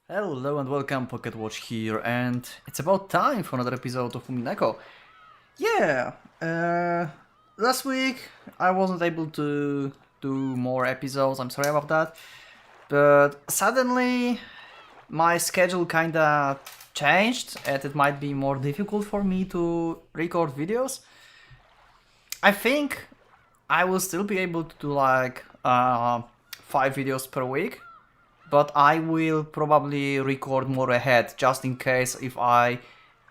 Hello and welcome, PocketWatch here, and it's about time for another episode of Umineko. Yeah, last week I wasn't able to do more episodes, I'm sorry about that, but suddenly my schedule kinda changed and it might be more difficult for me to record videos. I think I will still be able to do like 5 videos per week, but I will probably record more ahead just in case if I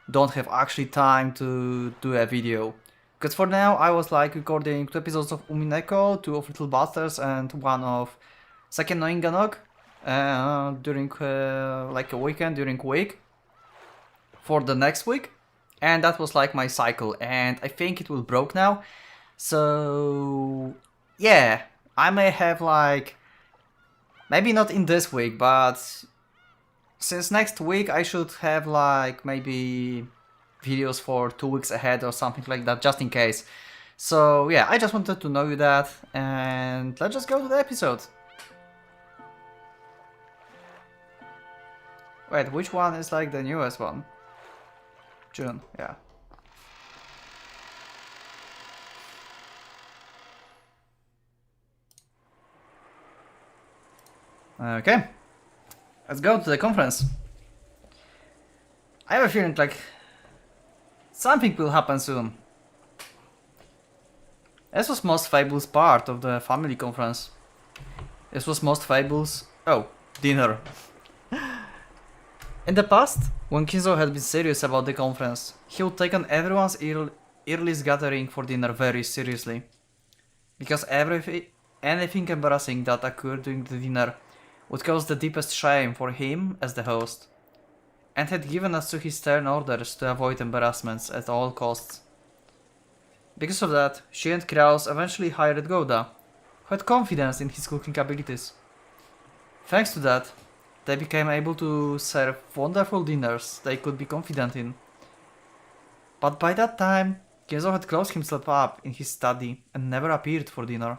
don't have actually time to do a video. Because for now I was like recording 2 episodes of Umineko, 2 of Little Busters and 1 of Second no Inganog during like a weekend during week for the next week. And that was like my cycle, and I think it will broke now. So yeah, I may have like maybe not in this week, but since next week I should have like maybe videos for 2 weeks ahead or something like that, just in case. So yeah, I just wanted to know you that, and let's just go to the episode. Wait, which one is like the newest one? June, yeah. Okay, let's go to the conference. I have a feeling like something will happen soon. This was most Fables part of the family conference. This was most Fables... Oh, dinner. In the past, when Kinzo had been serious about the conference, he would take on everyone's earliest gathering for dinner very seriously. Because anything embarrassing that occurred during the dinner would cause the deepest shame for him as the host, and had given us to his stern orders to avoid embarrassments at all costs. Because of that, she and Kraus eventually hired Gouda, who had confidence in his cooking abilities. Thanks to that, they became able to serve wonderful dinners they could be confident in. But by that time, Kenzo had closed himself up in his study and never appeared for dinner.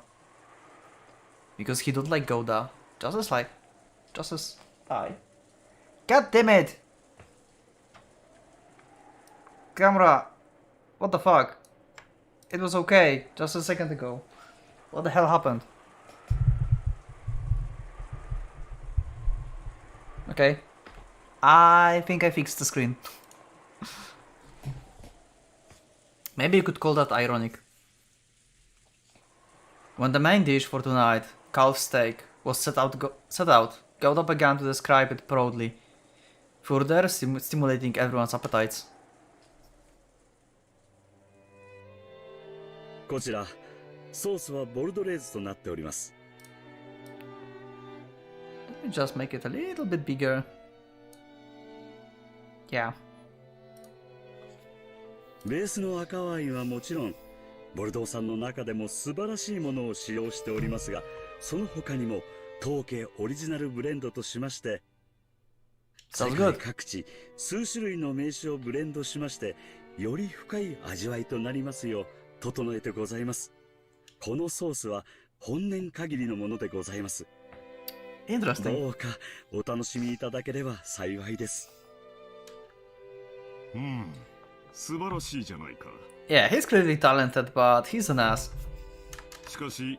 Because he don't like Gouda, just as I. God damn it! Camera! What the fuck? It was okay, just a second ago. What the hell happened? Okay. I think I fixed the screen. Maybe you could call that ironic. When the main dish for tonight, calf steak, was set out, Gouda began to describe it proudly, further stimulating everyone's appetites. こちらソースはボルドレーズとなっております。 Let me just make it a little bit bigger. Yeah. ベースの赤ワインはもちろんボルドー産の中でも素晴らしいものを使用しておりますが、その他にも当家オリジナルブレンドとしまして、世界各地数種類の名酒をブレンドしまして、より深い味わいとなりますよう整えてございます。このソースは本年限りのものでございます。Interesting. どうかお楽しみいただければ幸いです。素晴らしいじゃないか。Yeah, he's clearly talented, but he's an ass. しかし、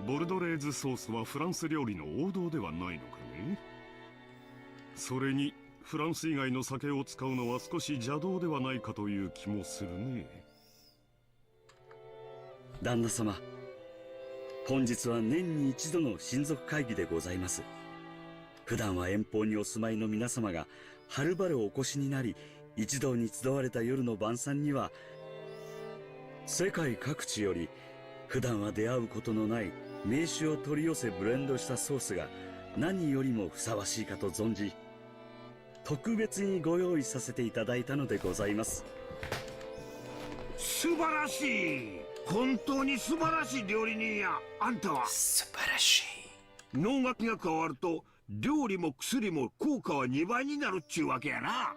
ボルドレーズソースはフランス料理の王道ではないのかね。それに、フランス以外の酒を使うのは少し邪道ではないかという気もするね。旦那様、本日は年に一度の親族会議でございます。普段は遠方にお住まいの皆様がはるばるお越しになり、一堂に集われた夜の晩餐には、世界各地より普段は出会うことのない名酒を取り寄せブレンドしたソースが何よりもふさわしいかと存じ、特別にご用意させていただいたのでございます。素晴らしい。本当に素晴らしい料理人や。あんたは素晴らしい。能書きが変わると料理も薬も効果は2倍になるっちゅうわけやな。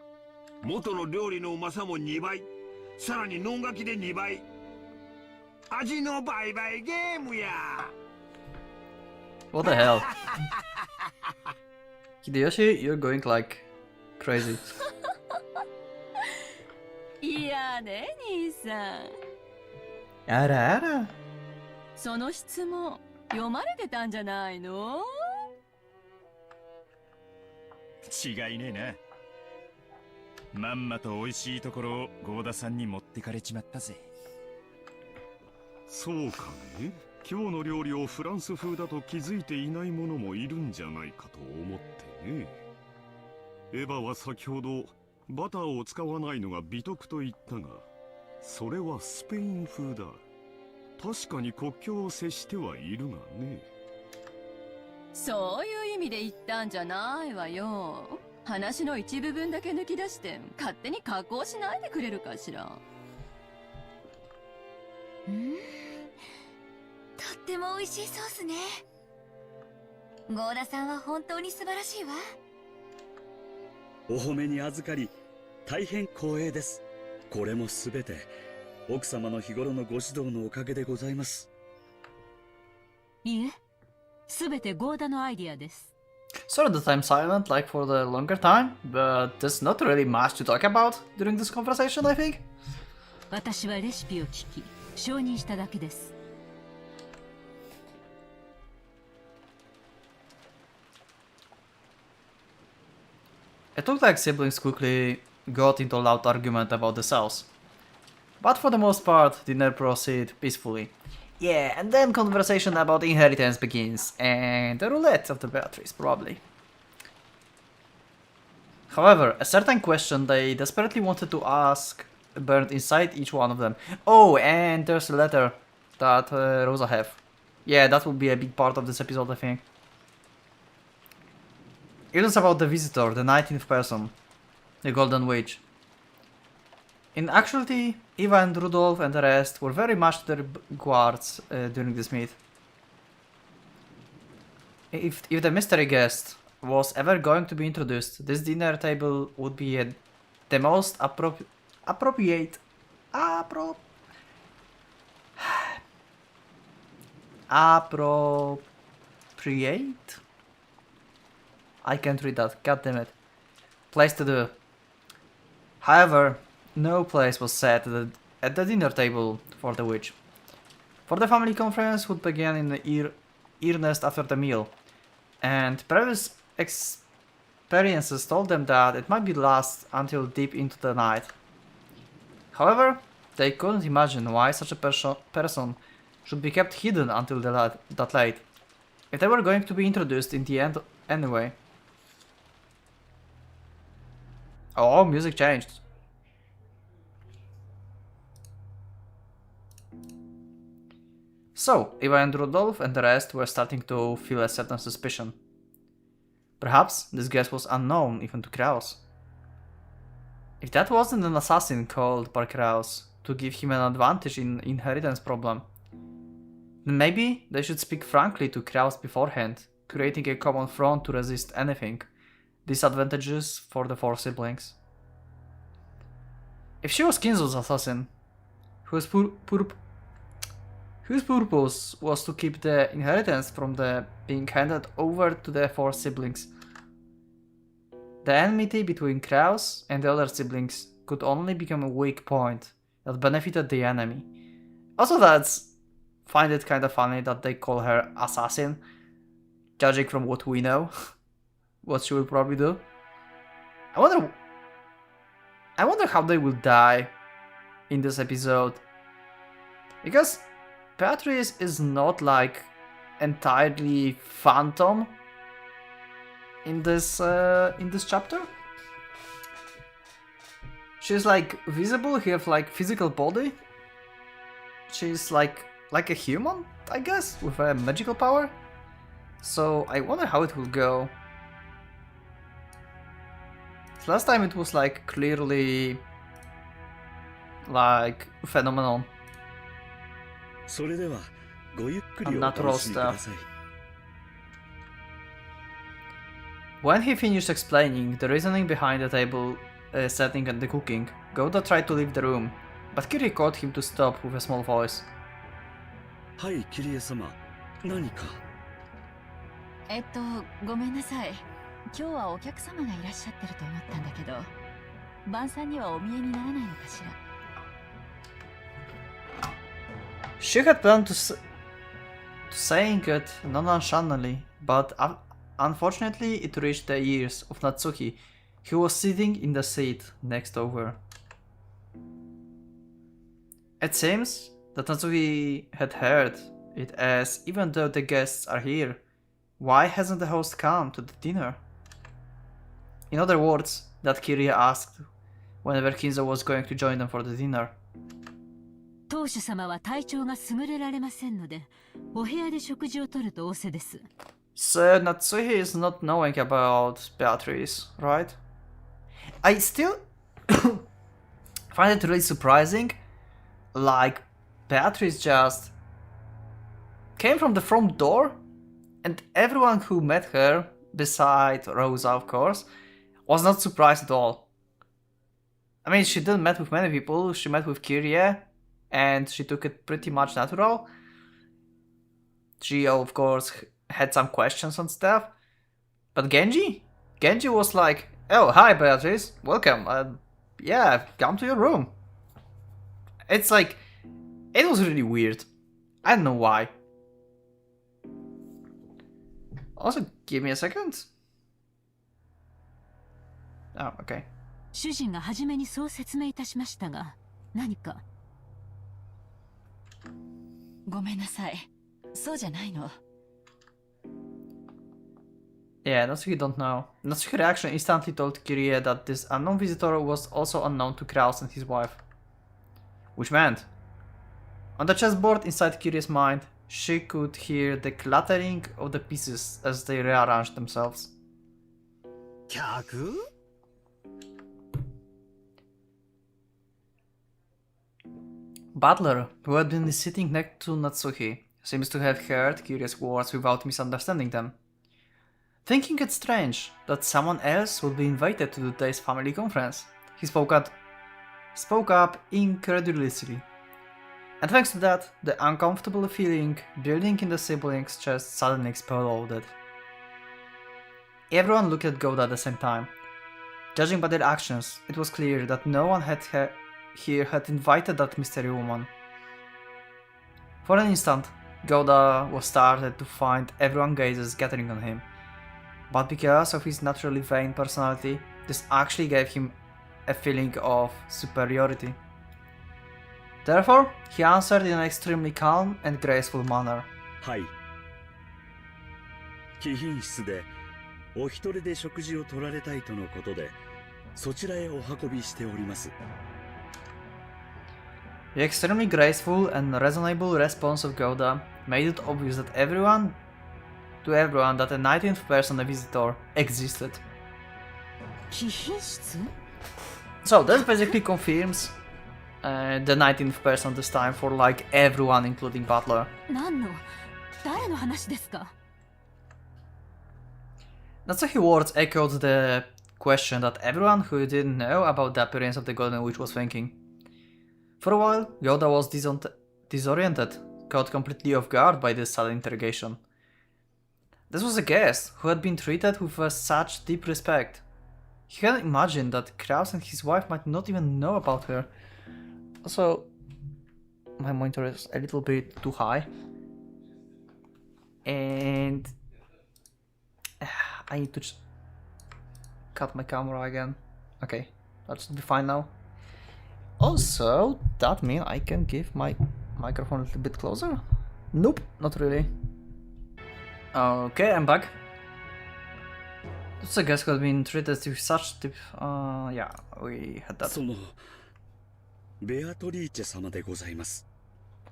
元の料理のうまさも2倍、さらに能書きで2倍。味の売買ゲームや。What the hell? Hideyoshi, you're going like crazy. いやね兄さん、 Ara ara. その質問読まれてたんじゃないの？違いねえな。まんまと美味しいところを郷田さんに持ってかれちまったぜ。そうかね。今日の料理をフランス風だと気づいていない者もいるんじゃないかと思ってね。エヴァは先ほどバターを使わないのが美徳と言ったが、それはスペイン風だ。確かに国境を接してはいるがね。そういう意味で言ったんじゃないわよ。話の一部分だけ抜き出して勝手に加工しないでくれるかしら。とっても美味しいソースね。郷田さんは本当に素晴らしいわ。お褒めに預かり大変光栄です。これもすべて奥様の日頃のご指導のおかげでございます。いえ、すべてゴーダのアイディアです。 Sorry that I'm silent like for the longer time, but there's not really much to talk about during this conversation, I think. 私はレシピを聞き、承認しただけです。It looked like siblings quickly got into a loud argument about the cells. But for the most part, dinner proceeded peacefully. Yeah, and then conversation about inheritance begins, and the roulette of the Beatrice, probably. However, a certain question they desperately wanted to ask burned inside each one of them. Oh, and there's a letter that Rosa have. Yeah, that will be a big part of this episode, I think. It was about the visitor, the 19th person, the Golden Witch. In actuality, Eva and Rudolph and the rest were very much to their guards during this meet. If the mystery guest was ever going to be introduced, this dinner table would be the most appropriate. I can't read that, god damn it. Place to do. However, no place was set at the dinner table for the witch. For the family conference would begin in earnest after the meal, and previous experiences told them that it might be last until deep into the night. However, they couldn't imagine why such a person should be kept hidden until that late, if they were going to be introduced in the end anyway. Oh, music changed. So, Eva and Rudolph and the rest were starting to feel a certain suspicion. Perhaps this guest was unknown even to Kraus. If that wasn't an assassin called by Kraus to give him an advantage in inheritance problem, then maybe they should speak frankly to Kraus beforehand, creating a common front to resist anything disadvantageous for the four siblings. If she was Kinzo's assassin, whose purpose was to keep the inheritance from being handed over to the four siblings, the enmity between Kraus and the other siblings could only become a weak point that benefited the enemy. Also, find it kind of funny that they call her assassin, judging from what we know. What she will probably do. I wonder how they will die in this episode, because Beatrice is not like entirely phantom in this chapter. She's like visible, she has like physical body. She's like a human, I guess, with a magical power. So I wonder how it will go. Last time it was like clearly like phenomenon. それではごゆっくりお Unnatural 楽しみくだ stuff. さい。 When he finished explaining the reasoning behind the table setting and the cooking, Gouda tried to leave the room, but Kiri caught him to stop with a small voice. はい、キリエ様、何か。ごめんなさい。今日はお客様がいらっしゃってると思ったんだけど、晩餐にはお見えにならないのかしら。She had planned to saying it nonchalantly, but unfortunately it reached the ears of Natsuki, who was sitting in the seat next over. It seems that Natsuki had heard it, as even though the guests are here, why hasn't the host come to the dinner? In other words, that Kiria asked whenever Kinzo was going to join them for the dinner. 当主様は体調が優れられませんので、お部屋で食事をとると仰せです。So Natsuki is not knowing about Beatrice, right? I still find it really surprising, like Beatrice just came from the front door and everyone who met her, beside Rosa of course, was not surprised at all. I mean, she didn't met with many people, she met with Kirie, and she took it pretty much natural. She of course had some questions and stuff, but Genji was like, "Oh, hi Beatrice, welcome, yeah, come to your room." It's like, it was really weird. I don't know why. Also, give me a second. Oh, okay. 主人が初めにそう説明いたしましたが、何か。ごめんなさい。そうじゃないの。Yeah, Natsuki don't know. Natsuki's reaction instantly told Kirie that this unknown visitor was also unknown to Kraus and his wife. Which meant, on the chessboard inside Kirie's mind, she could hear the clattering of the pieces as they rearranged themselves. 客 Butler, who had been sitting next to Natsuki, seems to have heard Kirie's words without misunderstanding them. Thinking it strange that someone else would be invited to today's family conference, he spoke up incredulously. And thanks to that, the uncomfortable feeling building in the siblings' chest suddenly exploded. Everyone looked at Gouda at the same time. Judging by their actions, it was clear that no one here had invited that mystery woman. For an instant, Gouda was startled to find everyone's gazes gathering on him, but because of his naturally vain personality, this actually gave him a feeling of superiority. Therefore, he answered in an extremely calm and graceful manner. はい。貴賓室でお一人で食事を取られたいとのことで、そちらへお運びしております。The extremely graceful and reasonable response of Gouda made it obvious that everyone that a 19th person, a visitor, existed. 貴賓室？ So that basically confirms the 19th person this time for like everyone, including Butler. 何の？誰の話ですか？ Natsuki's words echoed the question that everyone who didn't know about the appearance of the Golden Witch was thinking. For a while, Yoda was disoriented, caught completely off guard by this sudden interrogation. This was a guest who had been treated with such deep respect. He hadn't imagined that Kraus and his wife might not even know about her. Also, my monitor is a little bit too high. And I need to cut my camera again. Okay, that should be fine now. Also, that means I can give my microphone a little bit closer? Nope, not really. Okay, I'm back. That's a guest who had been treated with such deep... yeah, we had that. そのベアトリーチェ様でございます。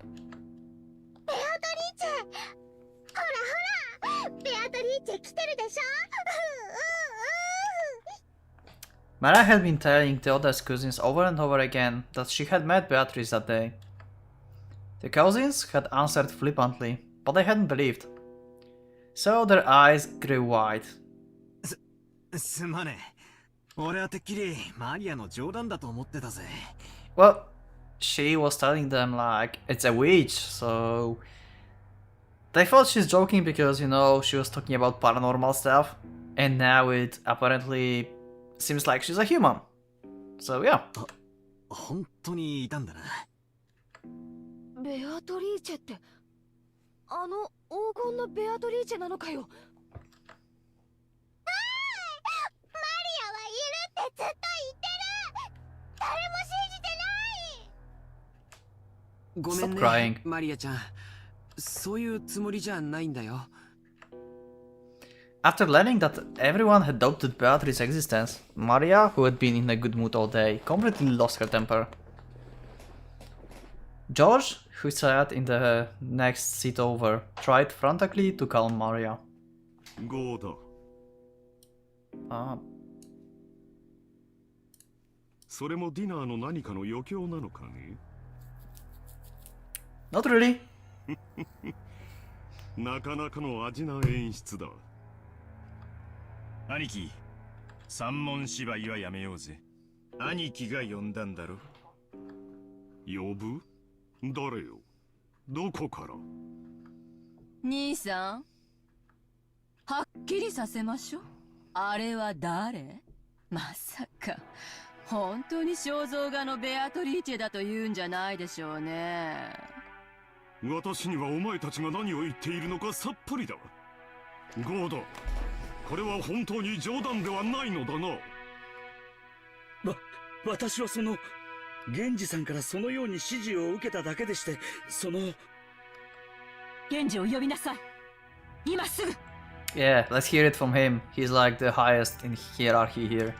ベアトリーチェ、ほらほら、ベアトリーチェ来てるでしょ。Mara had been telling the other cousins over and over again that she had met Beatrice that day. The cousins had answered flippantly, but they hadn't believed. So their eyes grew wide. すまねえ。俺はてっきりマリアの冗談だと思ってたぜ。Well, she was telling them like it's a witch, so they thought she's joking because, you know, she was talking about paranormal stuff. And now it apparently seems like she's a human. So yeah. 本当にいたんだな。ベアトリーチェって、あの黄金のベアトリーチェなのかよ。マリアはいるってずっと言ってる。誰も信じてない。ごめん Stop ね crying. マリアちゃん。そういうつもりじゃないんだよ。After learning that everyone had doubted Beatrice's existence, Maria, who had been in a good mood all day, completely lost her temper. George, who sat in the next seat over, tried frantically to calm Maria. ゴーダ、それもディナーの何かの余興なのかね？ Not really. なかなかの味な演出だ。兄貴、三文芝居はやめようぜ。兄貴が呼んだんだろ。呼ぶ？誰よ？どこから？兄さん、はっきりさせましょう。あれは誰？まさか本当に肖像画のベアトリーチェだと言うんじゃないでしょうね。私にはお前たちが何を言っているのかさっぱりだ。ゴーダ、これは本当に冗談ではないのだな。私は源氏さんからそのように指示を受けただけでして、源氏を呼びなさい。今すぐ。Yeah, let's hear it from him. He's like the highest in hierarchy here.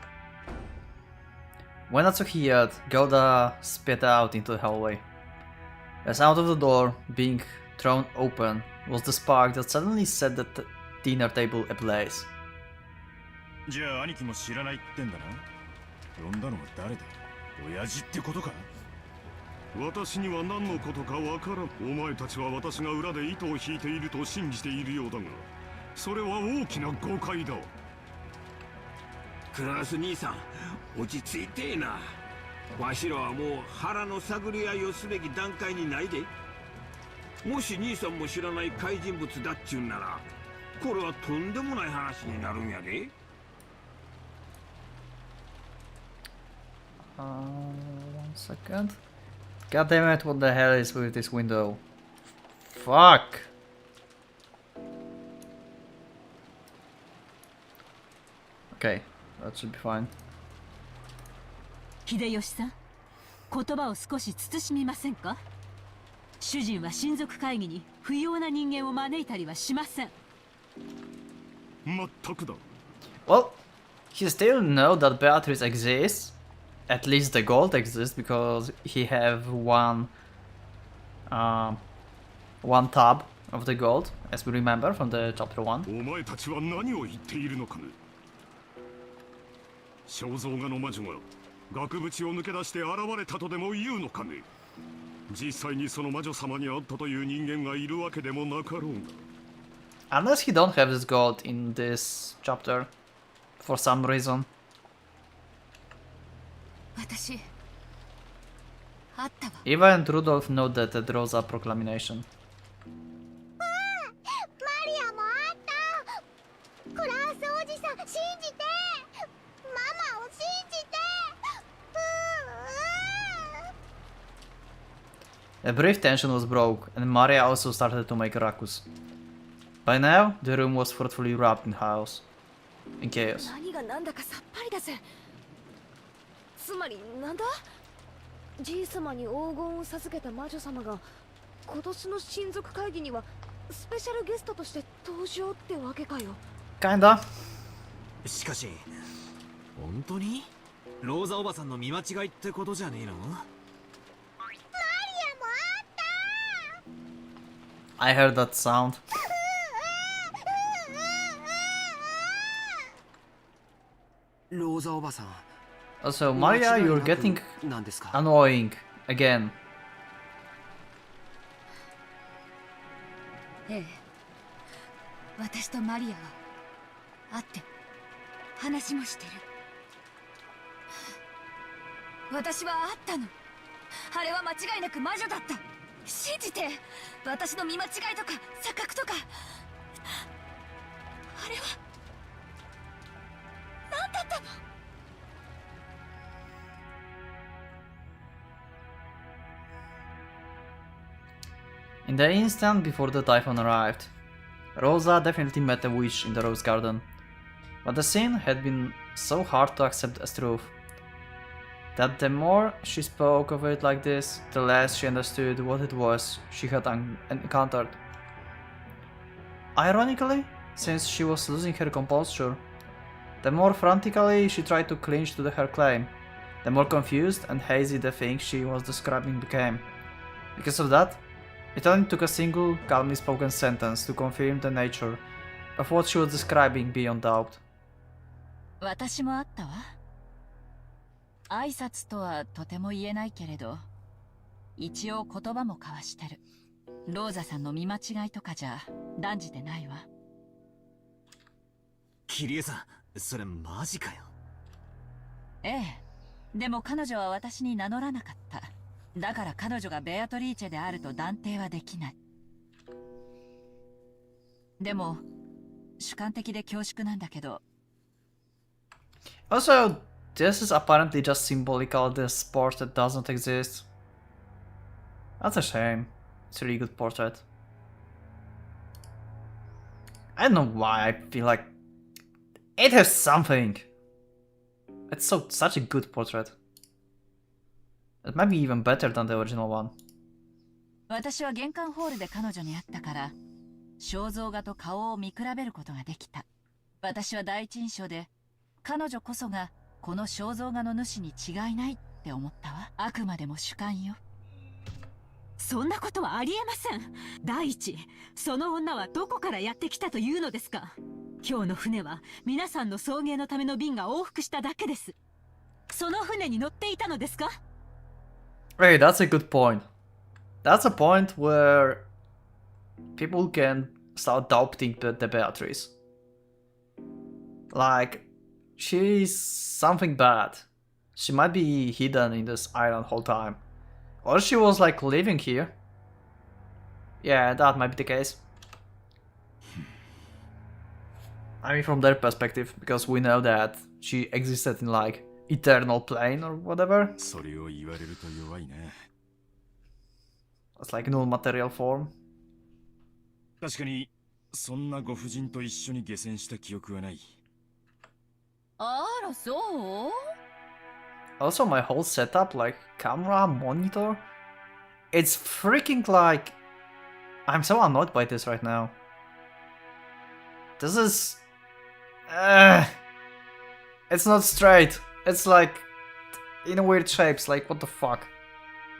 When Natsuki yelled, Golda spit out into the hallway. The sound of the door being thrown open was the spark that suddenly set the dinner table ablaze. じゃあ兄貴も知らないってんだな。呼んだのは誰だ？親父ってことか？私には何のことかわからん。お前たちは私が裏で糸を引いていると信じているようだが、それは大きな誤解だ。クラス兄さん、落ち着いてえな。わしらはもう腹の探り合いをすべき段階にないで。もし兄さんも知らない怪人物だっちゅうんなら、これはとんでもない話になるんやで。One second. God damn it, what the hell is with this window? Fuck! Okay, that should be fine. 秀吉さん、言葉を少し慎みませんか？主人は親族会議に不要な人間を招いたりはしません。全くだ。Well, he still know that Beatrice exists. At least the gold exists because he have one tab of the gold, as we remember from the chapter 1. お前たちは何を言っているのかね。肖像画の魔女が額縁を抜け出して現れたとでも言うのかね。実際にその魔女様に会ったという人間がいるわけでもなかろうが。 Unless he don't have this gold in this chapter for some reason. 私、あったわ。 Even Rudolph know that there was a proclamation. マリアもあった。クラースおじさん信じて。ママを信じて。A brief tension was broke, and Maria also started to make a ruckus. By now, the room was forcefully wrapped in chaos. Chaos. 何が何だかさっぱりだぜ。つまりなんだ？じいさまに黄金を授けた魔女様が今年の親族会議にはスペシャルゲストとして登場ってわけかよ。Kinda. しかし本当にローザおばさんの見間違いってことじゃねえの？ I heard that sound. ローザおばさん。 Also, Maria, you're getting annoying again. ええ、私とマリアは会って話もしてる。私は会ったの。あれは間違いなく魔女だった。信じて。私の見間違いとか錯覚とか、あれは In the instant before the typhoon arrived, Rosa definitely met a witch in the rose garden, but the scene had been so hard to accept as truth, that the more she spoke of it like this, the less she understood what it was she had encountered. Ironically, since she was losing her composure, the more frantically she tried to cling to her claim, the more confused and hazy the thing she was describing became. Because of that, it only took a single calmly spoken sentence to confirm the nature of what she was describing beyond doubt. 私もあったわ。挨拶とはとても言えないけれど、一応言葉も交わしてる。ローザさんの見間違いとかじゃ断じてないわ。キリエさん、それマジかよ。ええ。でも彼女は私に名乗らなかった。だから彼女がベアトリーチェであると断定はできない。でも主観的で恐縮なんだけど。Also, this is apparently just symbolical of the sport that doesn't exist. That's a shame. It's a really good portrait. I don't know why I feel like it has something. It's such a good portrait. It might be even better than the original one. 私は玄関ホールで彼女に会ったから、肖像画と顔を見比べることができた。私は第一印象で、彼女こそがこの肖像画の主に違いないって思ったわ。あくまでも主観よ。そんなことはありえません。第一、その女はどこからやってきたというのですか。今日の船は皆さんの送迎のための便が往復しただけです。その船に乗っていたのですか。Hey, that's a good point. That's a point where people can start doubting the Beatrice. Like, she's something bad. She might be hidden in this island whole time. Or she was like living here. Yeah, that might be the case. I mean, from their perspective, because we know that she existed in like eternal plane or whatever. それを言われると弱いね。It's like null material form. 確かにそんなご婦人と一緒に下船した記憶はない。あら、そう？ Also, my whole setup, like camera, monitor, it's freaking like... I'm so annoyed by this right now. This is... it's not straight. It's like in weird shapes, like what the fuck?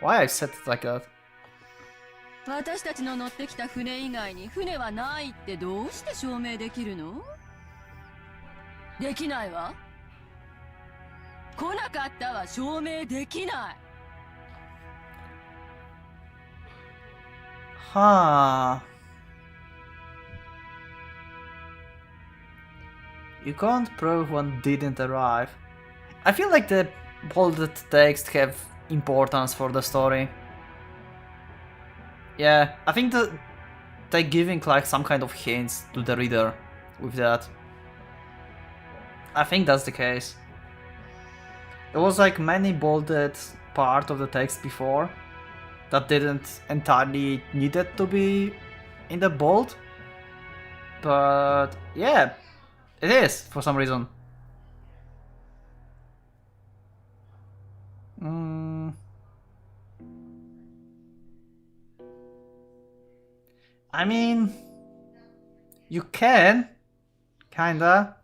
Why I set it like that? 私たちの乗ってきた船以外に船はないってどうして証明できるの？できないわ。来なかったは証明できない。Huh. You can't prove one didn't arrive. I feel like the bolded text have importance for the story. Yeah, I think that they're giving like some kind of hints to the reader with that. I think that's the case. There was like many bolded part of the text before that didn't entirely needed to be in the bold. But yeah, it is for some reason. I mean, you can, kinda.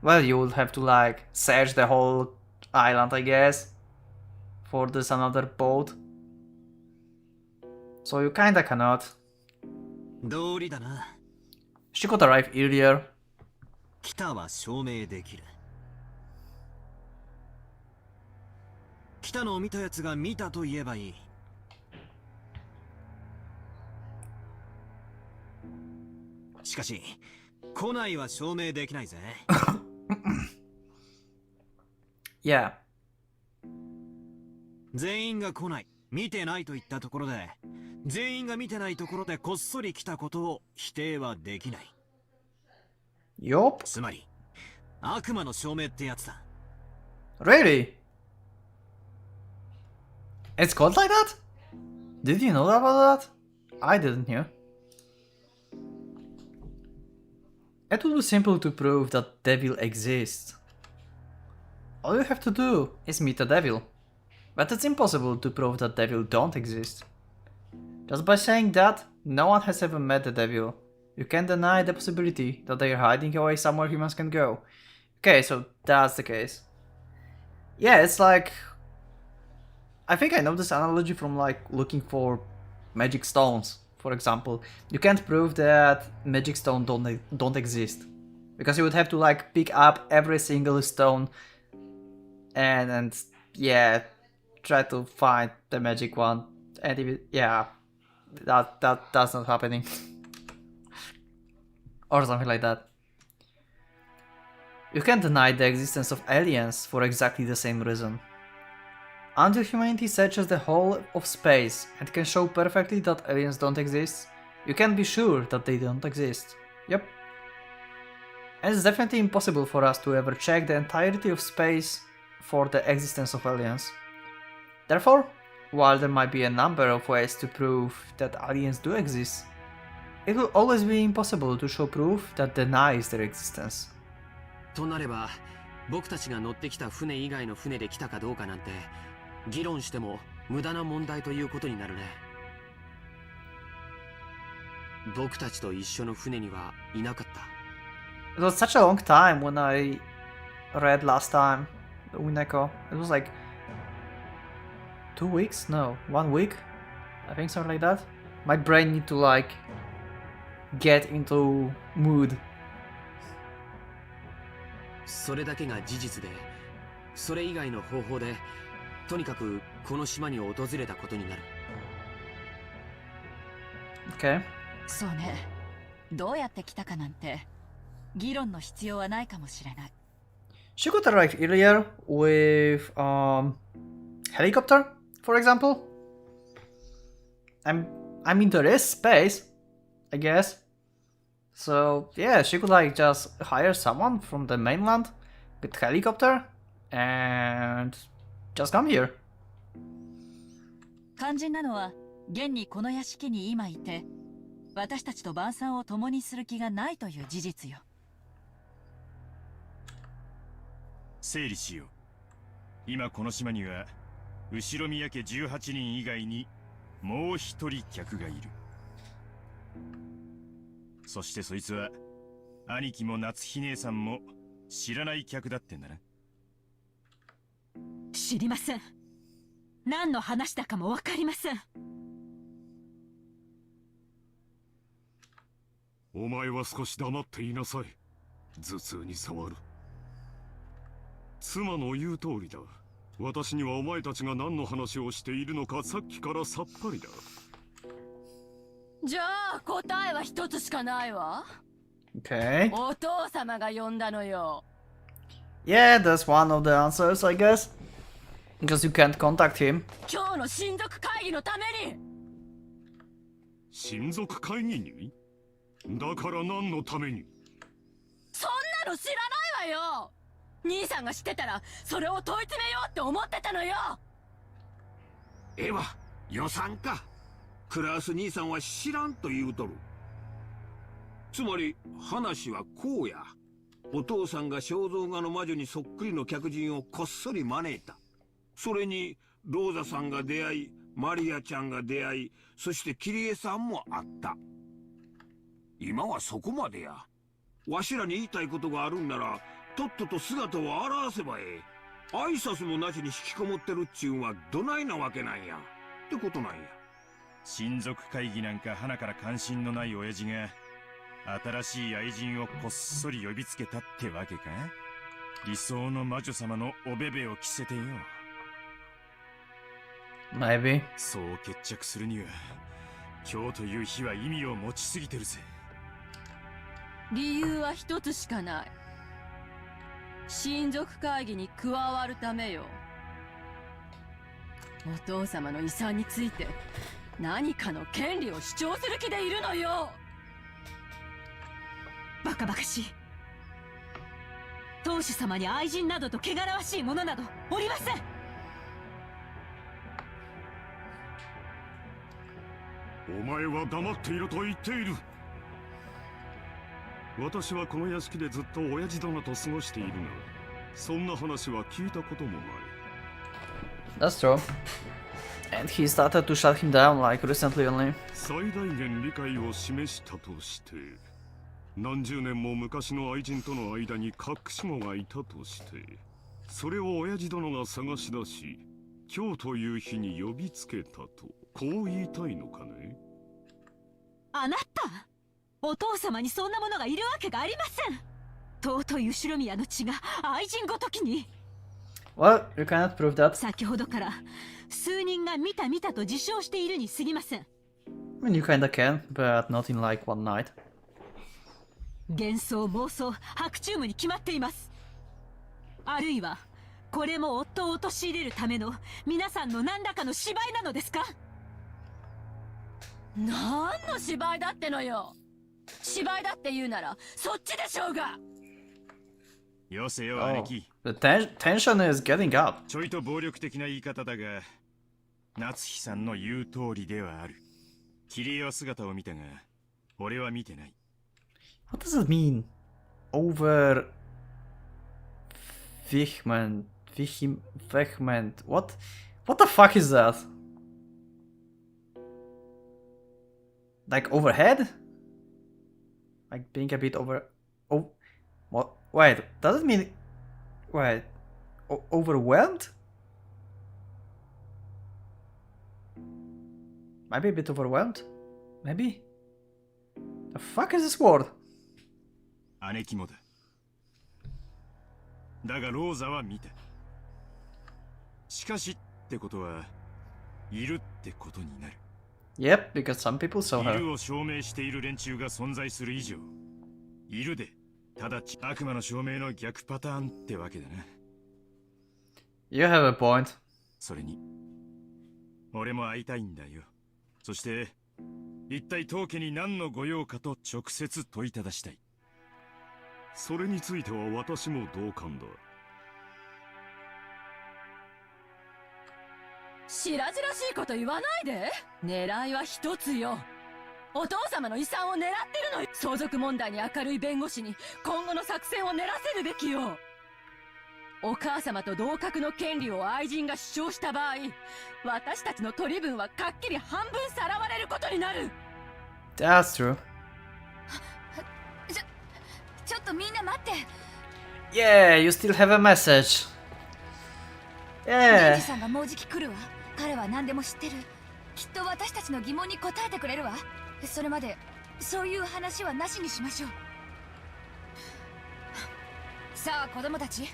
Well, you would have to like search the whole island, I guess, for this another boat. So you kinda cannot. 道理だな。She could arrive earlier. 来たは証明できる。来たのを見たやつが見たと言えばいい。しかし、来ないは証明できないぜ。Yeah. 全員が来ない、見てないと言ったところで、全員が見てないところでこっそり来たことを否定はできない。Yup. つまり、悪魔の証明ってやつだ。 Really? It's called like that? Did you know about that? I didn't know. It would be simple to prove that devil exists. All you have to do is meet the devil. But it's impossible to prove that devil don't exist. Just by saying that, no one has ever met the devil. You can't deny the possibility that they are hiding away somewhere humans can go. Okay, so that's the case. Yeah, it's like... I think I know this analogy from like looking for magic stones, for example. You can't prove that magic stone don't exist. Because you would have to like pick up every single stone and yeah, try to find the magic one. And if it, yeah, that's not happening. Or something like that. You can't deny the existence of aliens for exactly the same reason. Until humanity searches the whole of space and can show perfectly that aliens don't exist, you can be sure that they don't exist. Yep. And it's definitely impossible for us to ever check the entirety of space for the existence of aliens. Therefore, while there might be a number of ways to prove that aliens do exist, it will always be impossible to show proof that denies their existence. となれば、僕たちが乗ってきた船以外の船で来たかどうかなんて議論しても無駄な問題ということになるね。僕たちと一緒の船にはいなかった。It was such a long time when I read last time, Umineko. It was like 2 weeks? No, 1 week? I think something like that. My brain need to like get into mood. それだけが事実で、それ以外の方法でとにかくこの島に訪れたことになる。Okay. そうね。どうやって来たかなんて議論の必要はないかもしれない。She could arrive earlier with helicopter, for example. I mean there is space, I guess. So yeah, she could like just hire someone from the mainland with helicopter and just come here. 肝心なのは現にこの屋敷に今いて、私たちと晩餐を共にする気がないという事実よ。整理しよう。今この島には後ろ宮家18人以外にもう一人客がいる。そしてそいつは兄貴も夏日姉さんも知らない客だってんだな。知りません。何の話だかも分かりません。お前は少し黙っていなさい。頭痛に触る。妻の言う通りだ。私にはお前たちが何の話をしているのかさっきからさっぱりだ。じゃあ答えは一つしかないわ。Okay. お父様が呼んだのよ。Yeah, that's one of the answers, I guess. Because you can't contact him. 今日の親族会議のために。親族会議に？だから何のために？そんなの知らないわよ。兄さんが知ってたらそれを問い詰めようって思ってたのよ。えわ、予算か。クラス兄さんは知らんと言うとる。つまり話はこうや。お父さんが肖像画の魔女にそっくりの客人をこっそり招いた。それにローザさんが出会い、マリアちゃんが出会い、そしてキリエさんもあった。今はそこまでや。わしらに言いたいことがあるんならとっとと姿を現せばええ。挨拶もなしに引きこもってるっちゅうんはどないなわけなんやってことなんや。親族会議なんか花から関心のない親父が新しい愛人をこっそり呼びつけたってわけか。理想の魔女様のおべべを着せてよ。Maybe. そう決着するには今日という日は意味を持ちすぎてるぜ。理由は一つしかない。親族会議に加わるためよ。お父様の遺産について何かの権利を主張する気でいるのよ。バカバカしい。当当主様に愛人などと汚らわしいものなどおりません。お前は黙っていると言っている。私はこの屋敷でずっと親父殿と過ごしているが、そんな話は聞いたこともない。 That's true. And he started to shut him down like recently only. 最大限理解を示したとして、何十年も昔の愛人との間に隠し子がいたとして、それを親父殿が探し出し、今日という日に呼びつけたと、こう言いたいのかね。あなた、お父様にそんなものがいるわけがありません。尊い後宮の血が愛人ごときに。Well, you cannot prove that. 先ほどから数人が見た見たと自称しているに過ぎません。I mean, you kinda can, but not in like one night. 幻想妄想白チュームに決まっています。あるいはこれも夫を陥れるための皆さんの何らかの芝居なのですか？何の芝居だってのよ。芝居だって言うならそっちでしょうが。よせよ、 Oh, 兄貴。 the tension is getting up. ちょいと暴力的な言い方だが、夏日さんの言う通りではある。綺麗は姿を見たが、俺は見てない。What does it mean? Over... Vehement... What? What the fuck is that? Like overhead? Like being a bit over... Oh... What? Wait, does it mean... Wait... overwhelmed? Might be a bit overwhelmed? Maybe? The fuck is this word? 姉貴もだ。だがローザは見た。しかしってことは、いるってことになる。Yep, because some people saw い her. るを証明している連中が存在する以上、いるで、直ち悪魔の証明の逆パターンってわけだな。You have a point. それに、俺も会いたいんだよ。そして、一体当家に何の御用かと直接問いただしたい。それについては私も同感だ。白々しいこと言わないで。狙いは一つよ。お父様の遺産を狙ってるのよ。相続問題に明るい弁護士に今後の作戦を練らせるべきよ。お母様と同格の権利を愛人が主張した場合、私たちの取り分はかっきり半分さらわれることになる。 That's true. ちょっとみんな待って。 Yeah, you still have a message. レイ Yeah. ジさんがもうじき来るわ。彼は何でも知ってる。きっと私たちの疑問に答えてくれるわ。それまでそういう話はなしにしましょう。さあ子供たち。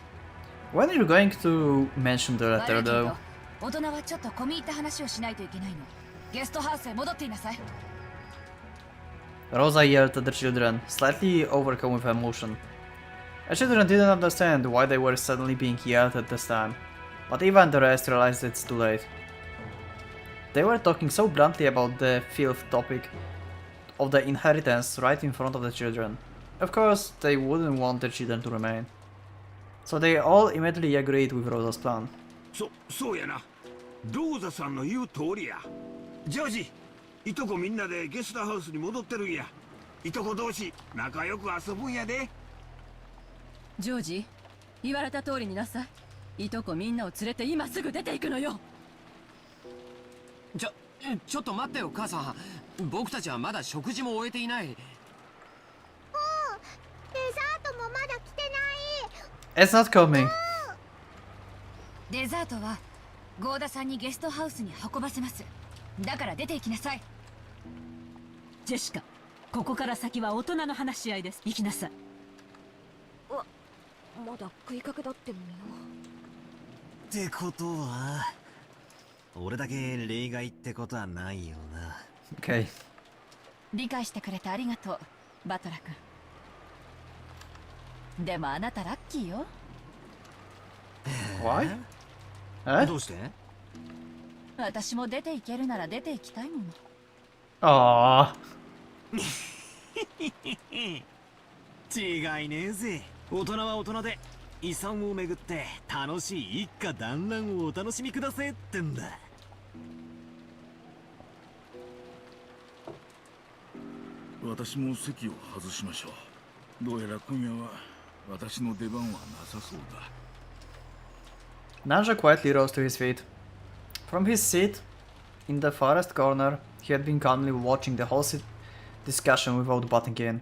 When are you going to mention the 悪 letter いけ though? ど大人はちょっと込み入った話をしないといけないの。ゲストハウスへ戻っていなさい。 Rosa yelled at the children, slightly overcome with emotion. The children didn't understand why they were suddenly being yelled at this time, but even the rest realized it's too late. They were talking so bluntly about the filth topic of the inheritance right in front of the children. Of course, they wouldn't want the children to remain. So they all immediately agreed with Rosa's plan. そうやな。ローザさんの言う通りや。ジョージ、いとこみんなでゲストハウスに戻ってるんや。いとこ同士仲良く遊ぶんやで。ジョージ、言われた通りになさい。いとこみんなを連れて今すぐ出ていくのよ。ちょっと待ってよ母さん。僕たちはまだ食事も終えていない。デザートもまだ来てない。 It's not coming. デザートはゴーダさんにゲストハウスに運ばせます。だから出て行きなさい。ジェシカ、ここから先は大人の話し合いです。行きなさい。まだ食いかけだってのにってことは俺だけ例外ってことはないよな。 Okay. 理解してくれてありがとう、バトラ君。でもあなたラッキーよ。Why? Huh? どうして？私も出て行けるなら出て行きたいもの。Aww. 違いねえぜ。大人は大人で遺産をめぐって楽しい一家団らんをお楽しみくださいってんだ。私も席を外しましょう。どうやら今夜は私の出番はなさそうだ。Nanja quietly rose to his feet. From his seat in the farthest corner, he had been calmly watching the whole discussion without butting in.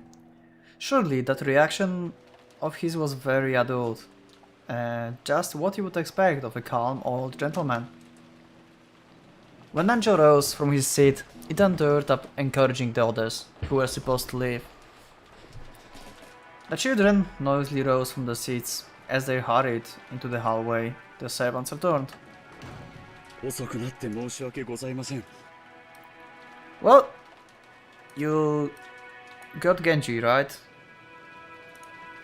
Surely that reaction of his was very adult, just what you would expect of a calm old gentleman. When Nanja rose from his seat, he then turned up encouraging the others, who were supposed to leave. The children noisily rose from the seats as they hurried into the hallway. The servants returned. 遅くなって申し訳ございません。 Well, you got Genji, right?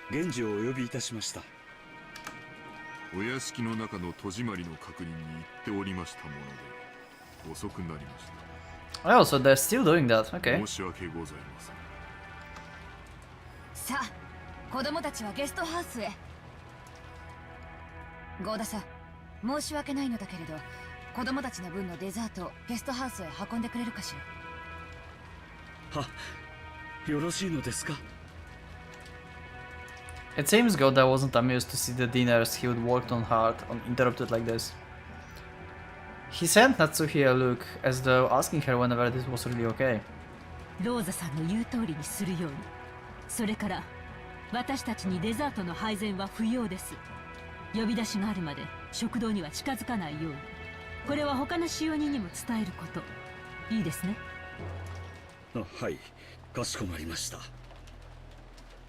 源氏をお呼びいたしました。お屋敷の中の戸締まりの確認に行っておりましたもので遅くなりました。Oh, so they're still doing that. Okay. 申し訳ございません。さあ、子供たちはゲストハウスへ。ゴーダさん、申し訳ないのだけれど、子供たちの分のデザートをゲストハウスへ運んでくれるかしら。は、よろしいのですか。 It seems Goda wasn't amused to see the dinners he had worked on hard interrupted like this. He sent Natsuhi a look as though asking her whenever this was really okay. ローザさんの言う通りにするように。それから私たちにデザートの配膳は不要です。呼び出しがあるまで食堂には近づかないように。これは他の使用人にも伝えること。いいですね。はい、かしこまりました。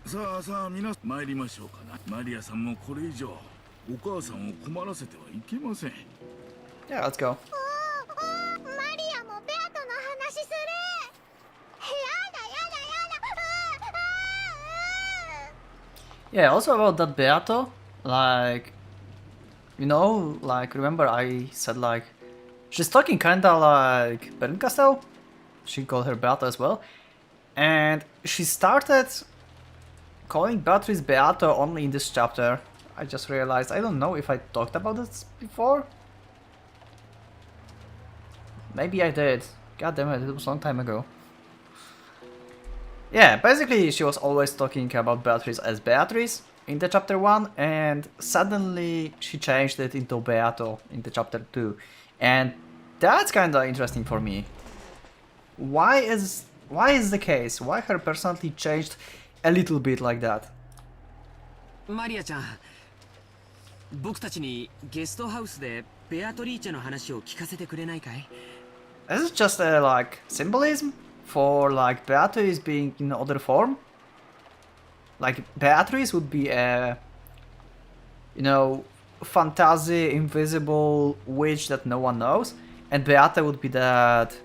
さあさあ、皆参りましょうかな。マリアさんもこれ以上お母さんを困らせてはいけません。Yeah, let's go. マリアもベアとの話する。Yeah, also about that Beato, like, you know, like, remember I said, like, she's talking kinda like Bernkastel? She called her Beato as well. And she started calling Beatrice Beato only in this chapter. I just realized, I don't know if I talked about this before. Maybe I did. God damn it, it was a long time ago. Yeah, basically she was always talking about Beatrice as Beatrice in the chapter 1, and suddenly she changed it into Beato in the chapter 2. And that's kinda interesting for me. Why is the case? Why her personality changed a little bit like that? マリアちゃん、僕たちにゲストハウスでベアトリーチェの話を聞かせてくれないかい？ Is it just a, like, symbolism for, like, Beatrice being in other form? Like, Beatrice would be a, you know, fantasy, invisible witch that no one knows, and Beata would be that,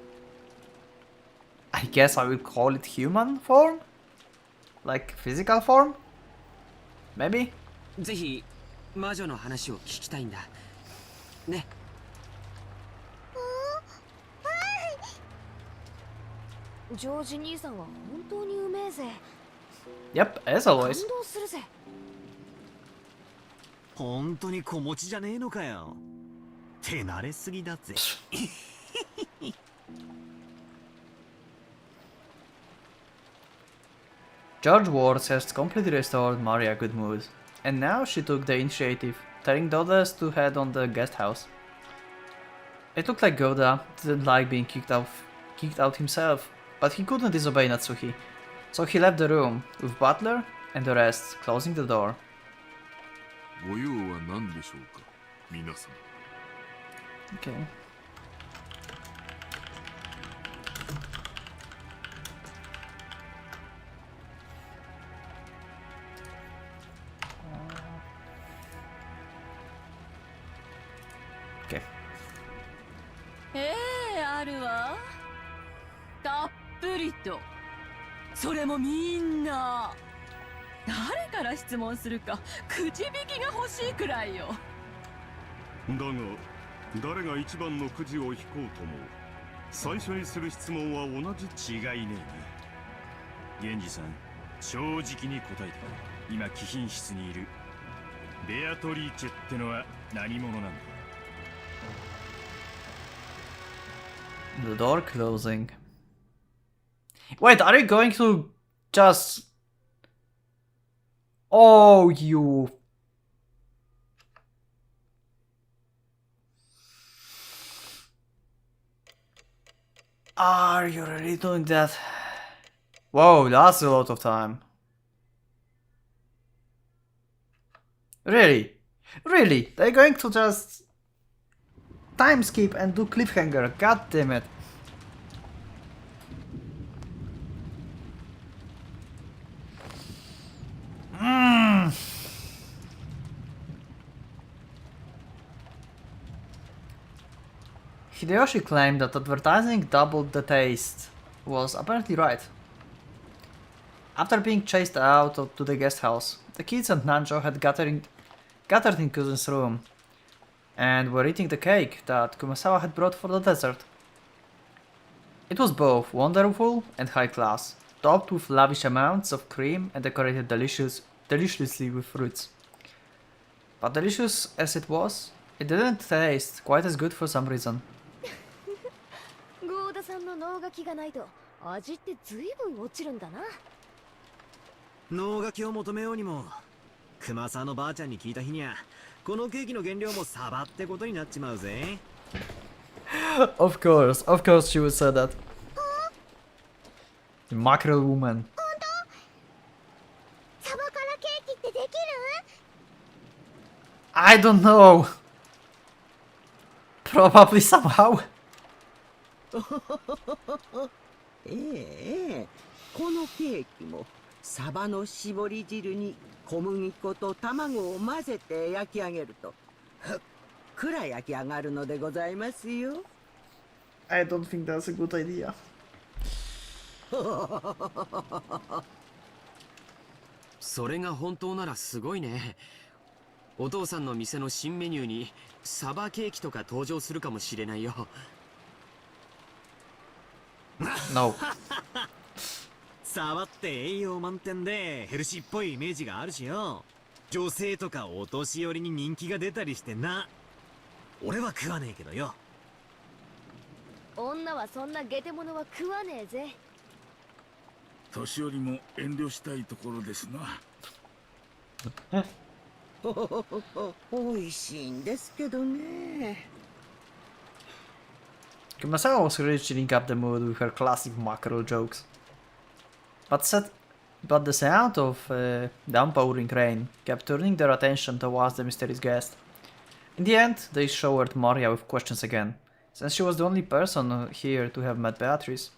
I guess I would call it human form? Like, physical form? Maybe? ぜひ魔女の話を聞きたいんだ。ね。ジョージ兄さんは本当にうめえぜ。 Yep, as always. 感動するぜ。本当に子持ちじゃねえのかよ。手慣れすぎだぜ。George Ward has completely restored Maria good mood, and now she took the initiative, telling the others to head on the guest house. It looked like Goda didn't like being kicked out himself, but he couldn't disobey Natsuhi, so he left the room with Butler and the rest, closing the door. ご用は何でしょうか、皆様。 Okay. Okay. あるわ。たっぷりと。それもみんな。誰から質問するかくじ引きが欲しいくらいよ。だが誰が一番のくじを引こうとも最初にする質問は同じ。違いねえな。源氏さん、正直に答えて。今貴賓室にいるベアトリーチェってのは何者なんだ？ The door closing. Wait, are you going to just... Oh, you... Are you really doing that? Whoa, that's a lot of time. Really? Really? They're going to just... time skip and do cliffhanger, god damn it. Hideyoshi claimed that advertising doubled the taste was apparently right. After being chased out to the guest house, the kids and Nanjo had gathered in Cousin's room and were eating the cake that Kumasawa had brought for the dessert. It was both wonderful and high class, topped with lavish amounts of cream and decorated deliciously with fruits. But delicious as it was, it didn't taste quite as good for some reason. ゴーダさんの脳書きがないと味ってずいぶん落ちるんだな。脳書きを求めようにも熊沢のばあちゃんに聞いた日にゃこのケーキの原料もサバってことになっちまうぜ。Of course she would say that. The mackerel woman. サバからケーキってできる？ I don't know. Probably somehow. ええ、このケーキもサバの絞り汁に小麦粉と卵を混ぜて焼き上げるとふっくら焼き上がるのでございますよ。I don't think that's a good idea. それが本当ならすごいね。お父さんの店の新メニューにサバケーキとか登場するかもしれないよ。No. サバって栄養満点でヘルシーっぽいイメージがあるしよ。女性とかお年寄りに人気が出たりしてな。俺は食わねえけどよ。女はそんなゲテモノは食わねえぜ。年寄りも遠慮したいところですな。おいしいんですけどね。Kumasawa was really cheering up the mood with her classic mackerel jokes. But the sound of downpouring rain kept turning their attention towards the mysterious guest. In the end, they showered Maria with questions again, since she was the only person here to have met Beatrice.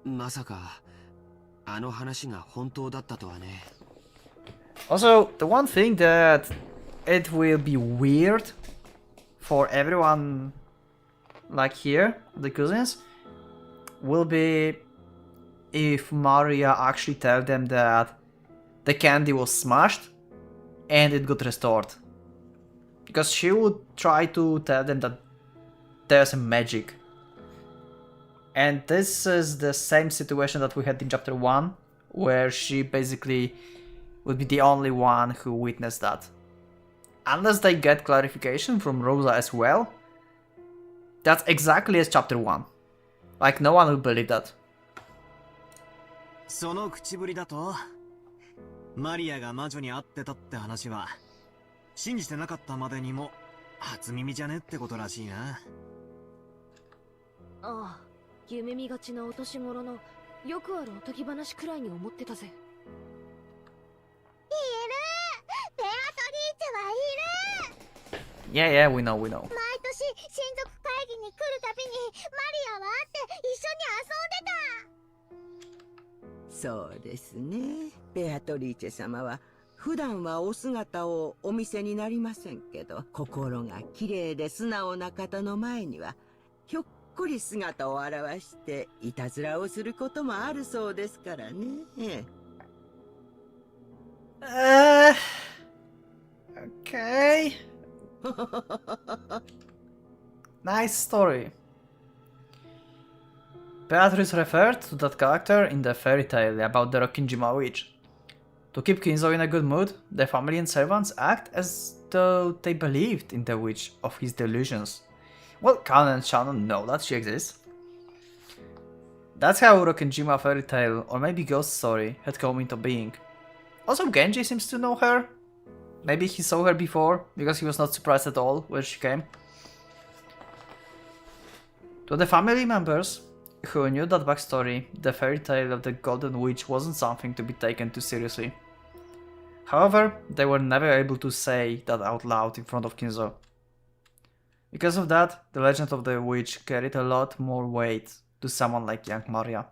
まさかあの話が本当だったとはね。 Also, the one thing that it will be weird for everyone like here, the cousins, will be if Maria actually tell them that the candy was smashed and it got restored. Because she would try to tell them that there's a magic. And this is the same situation that we had in chapter 1, where she basically would be the only one who witnessed that. Unless they get clarification from Rosa as well, that's exactly as chapter 1. Like, no one will believe that. その口ぶりだとマリアが魔女に会ってたって話は信じてなかったまでにも初耳じゃねってことらしいな。ああ、夢見がちなお年頃のよくあるおとぎ話くらいに思ってたぜ。いる！ベアトリーチェはいる！ Yeah, we know. 毎年親族会議に来るたびにマリアは会って一緒に遊んでた。そうですね。ベアトリーチェ様は普段はお姿をお見せになりませんけど、心が綺麗で素直な方の前にはひょっこり姿を現していたずらをすることもあるそうですからね。Okay. Nice story. Beatrice referred to that character in the fairy tale about the Rokkinjima witch. To keep Kinzo in a good mood, the family and servants act as though they believed in the witch of his delusions. Well, Kanon and Shannon know that she exists. That's how Rokkinjima fairy tale, or maybe ghost story, had come into being. Also, Genji seems to know her. Maybe he saw her before, because he was not surprised at all when she came. To the family members who knew that backstory, the fairy tale of the Golden Witch wasn't something to be taken too seriously. However, they were never able to say that out loud in front of Kinzo. Because of that, the legend of the witch carried a lot more weight to someone like young Maria,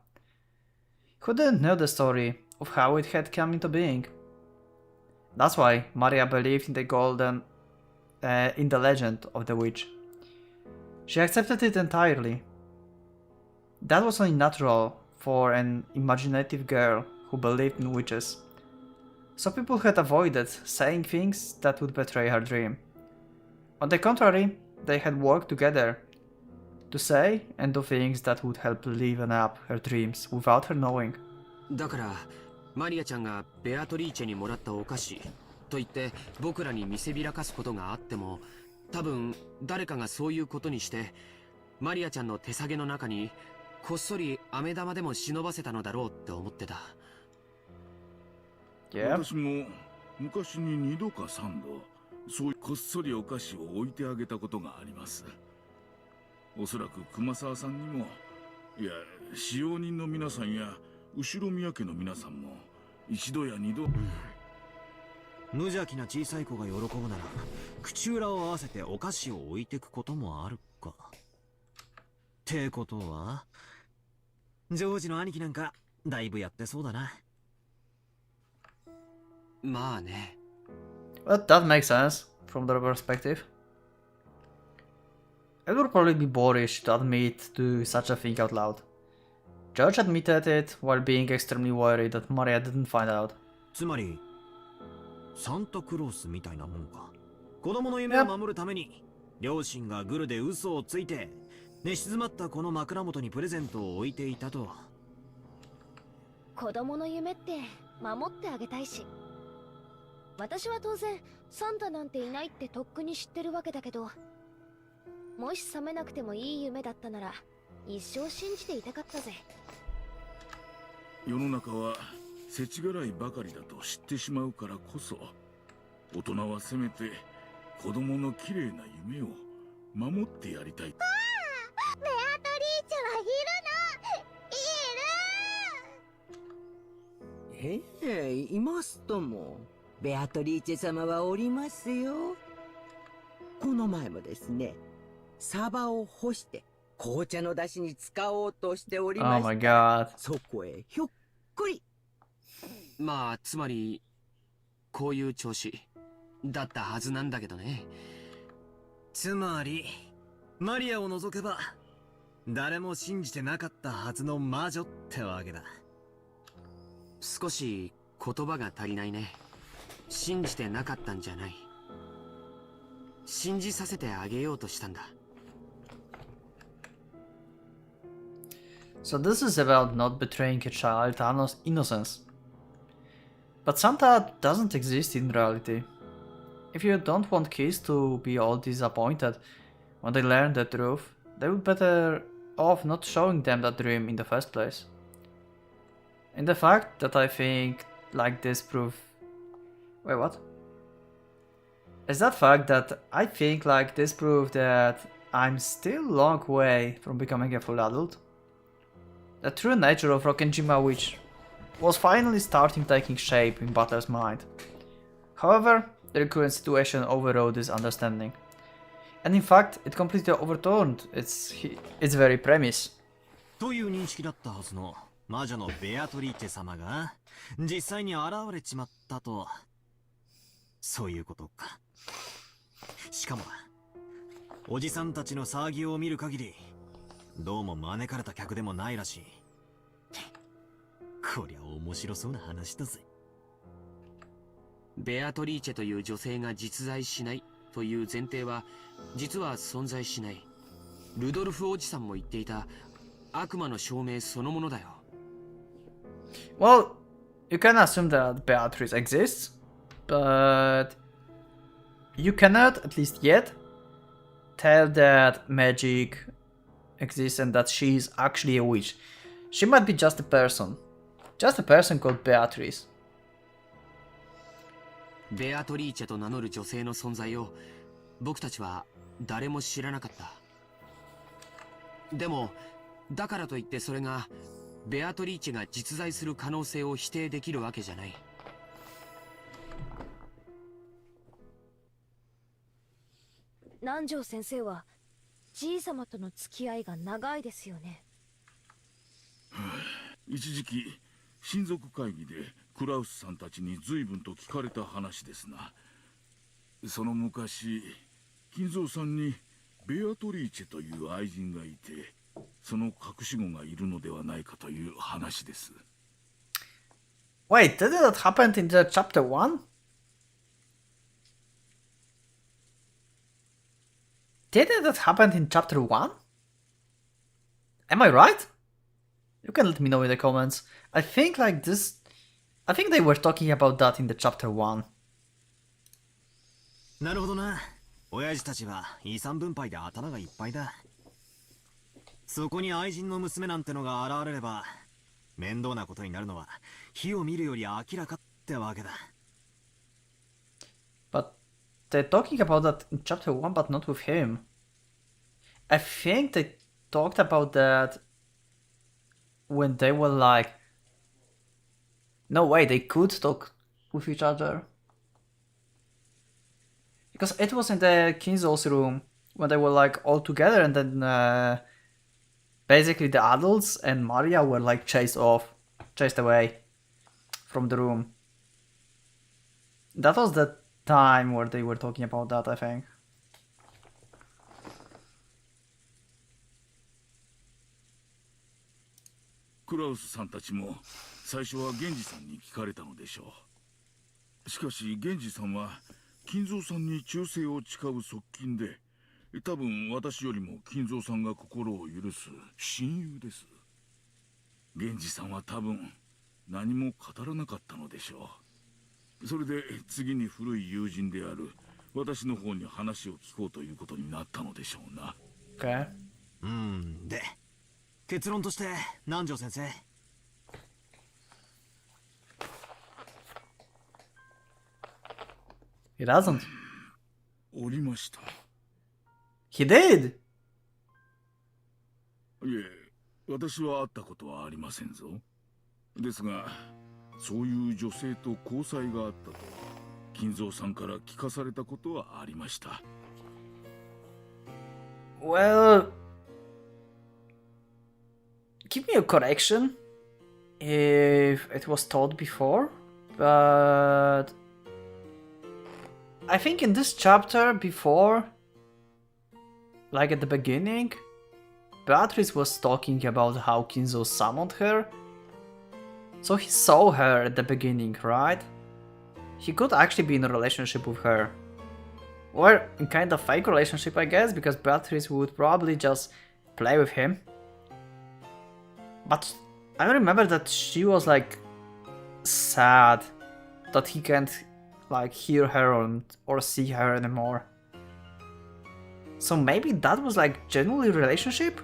who didn't know the story of how it had come into being. That's why Maria believed in the legend of the witch. She accepted it entirely. That was only natural for an imaginative girl who believed in witches. So people had avoided saying things that would betray her dream. On the contrary, they had worked together to say and do things that would help liven up her dreams without her knowing. だからマリアちゃんがベアトリーチェにもらったお菓子と言って僕らに見せびらかすことがあっても、多分誰かがそういうことにしてマリアちゃんの手提げの中にこっそり飴玉でも忍ばせたのだろうって思ってた。私も昔に2度か3度そうこっそりお菓子を置いてあげたことがあります。おそらく熊沢さんにも、いや使用人の皆さんや後ろ宮家の皆さんも一度や二度、無邪気な小さい子が喜ぶなら口裏を合わせてお菓子を置いてくこともあるか。ってことはジョージの兄貴なんかだいぶやってそうだな。まあね。But that makes sense from their perspective. It would probably be boorish to admit to such a thing out loud. George admitted it while being extremely worried that Maria didn't find out. つまりサンタクロースみたいなもんか。子供の夢を守るために両親がグルで嘘をついて寝静まったこの枕元にプレゼントを置いていたと。子供の夢って守ってあげたいし、私は当然サンタなんていないってとっくに知ってるわけだけど、もし覚めなくてもいい夢だったなら一生信じていたかったぜ。世の中は世知辛いばかりだと知ってしまうからこそ、大人はせめて子供の綺麗な夢を守ってやりたい。ベアトリーチェはいるの？いる！いますとも。ベアトリーチェ様はおりますよ。この前もですね、サバを干して紅茶の出汁に使おうとしておりました。Oh my god. そこへひょっこり。まあつまりこういう調子だったはずなんだけどね。つまりマリアを除けば誰も信じてなかったはずの魔女ってわけだ。少し言葉が足りないね。信じてなかったんじゃない。信じさせてあげようとしたんだ。So this is about not betraying a child's innocence. But Santa doesn't exist in reality. If you don't want kids to be all disappointed when they learn the truth, they would better off not showing them that dream in the first place. And the fact that I think like this proof... Wait, what? Is that fact that I think like this proof that I'm still a long way from becoming a full adult? The true nature of Rokkinjima Witch was finally starting taking shape in Butler's mind. However, the current situation overrode this understanding. And in fact, it completely overturned its very premise. という認識だったはずの魔女のベアトリーチェ様が実際に現れちまったと。そういうことか。しかもおじさんたちの騒ぎを見る限りどうも招かれた客でもないらしい。こりゃ面白そうな話だぜ。ベアトリーチェという女性が実在しないという前提は実は存在しない。ルドルフおじさんも言っていた。悪魔の証明そのものだよ。Well, you can assume that Beatrice exists, but you cannot, at least yet, tell that magic exists and that she is actually a witch. She might be just a person called Beatrice. ベアトリーチェと名乗る女性の存在を僕たちは誰も知らなかった。でもだからといってそれがベアトリーチェが実在する可能性を否定できるわけじゃない。南條先生はじいさまとの付き合いが長いですよね。一時期親族会議でクラウスさんたちに随分と聞かれた話ですな。その昔金蔵さんにベアトリーチェという愛人がいて、その隠し子がいるのではないかという話です。 Wait, did that happen in the chapter 1? Did that happen in chapter 1? Am I right? You can let me know in the comments. I think they were talking about that in the chapter 1. なるほどな。親父たちは遺産分配で頭がいっぱいだ。そこに愛人の娘なんてのが現れれば面倒なことになるのは火を見るより明らかってわけだ。But they're talking about that in chapter 1, but not with him. I think they talked about that when they were like... No way, they could talk with each other. Because it was in the Kinzo's room when they were like all together, and then basically the adults and Maria were like chased away from the room. That was the time where they were talking about that, I think. クラウスさんたちも最初は源氏さんに聞かれたのでしょう。しかし源氏さんは金蔵さんに忠誠を誓う側近で、多分私よりも金蔵さんが心を許す親友です。源氏さんは多分何も語らなかったのでしょう。それで次に古い友人である私の方に話を聞こうということになったのでしょうな。Okay. で結論として南條先生。He doesn't. おりました。He did! いえ、私は会ったことはありませんぞ。ですが、そういう女性と交際があったと金蔵さんから聞かされたことはありました。Well, give me a correction if it was told before, but I think in this chapter before, like at the beginning, Beatrice was talking about how Kinzo summoned her. So he saw her at the beginning, right? He could actually be in a relationship with her. Or in kind of fake relationship, I guess, because Beatrice would probably just play with him. But I remember that she was like sad that he can't like hear her or see her anymore. So maybe that was like genuinely a relationship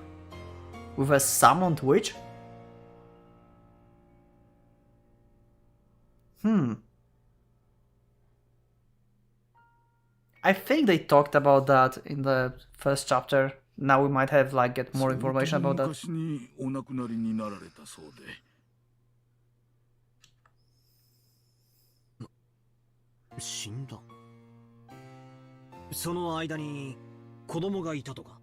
with a summoned witch? I think they talked about that in the first chapter. Now we might have like get more information about that. 昔にお亡くなりになられたそうで。死んだ。その間に子供がいたとか。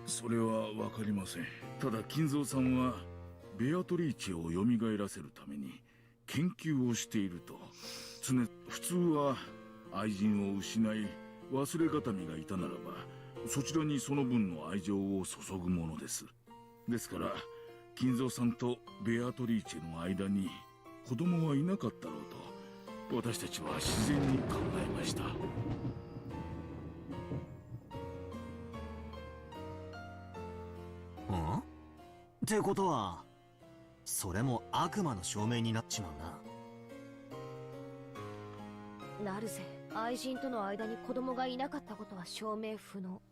それはわかりません。ただ金蔵さんはベアトリーチェを蘇らせるために研究をしていると。普通は愛人を失い忘れがたみがいたならばそちらにその分の愛情を注ぐものです。ですから金蔵さんとベアトリーチェの間に子供はいなかったろうと私たちは自然に考えました。ってことはそれも悪魔の証明になっちまうな。なるぜ、愛人との間に子供がいなかったことは証明不能。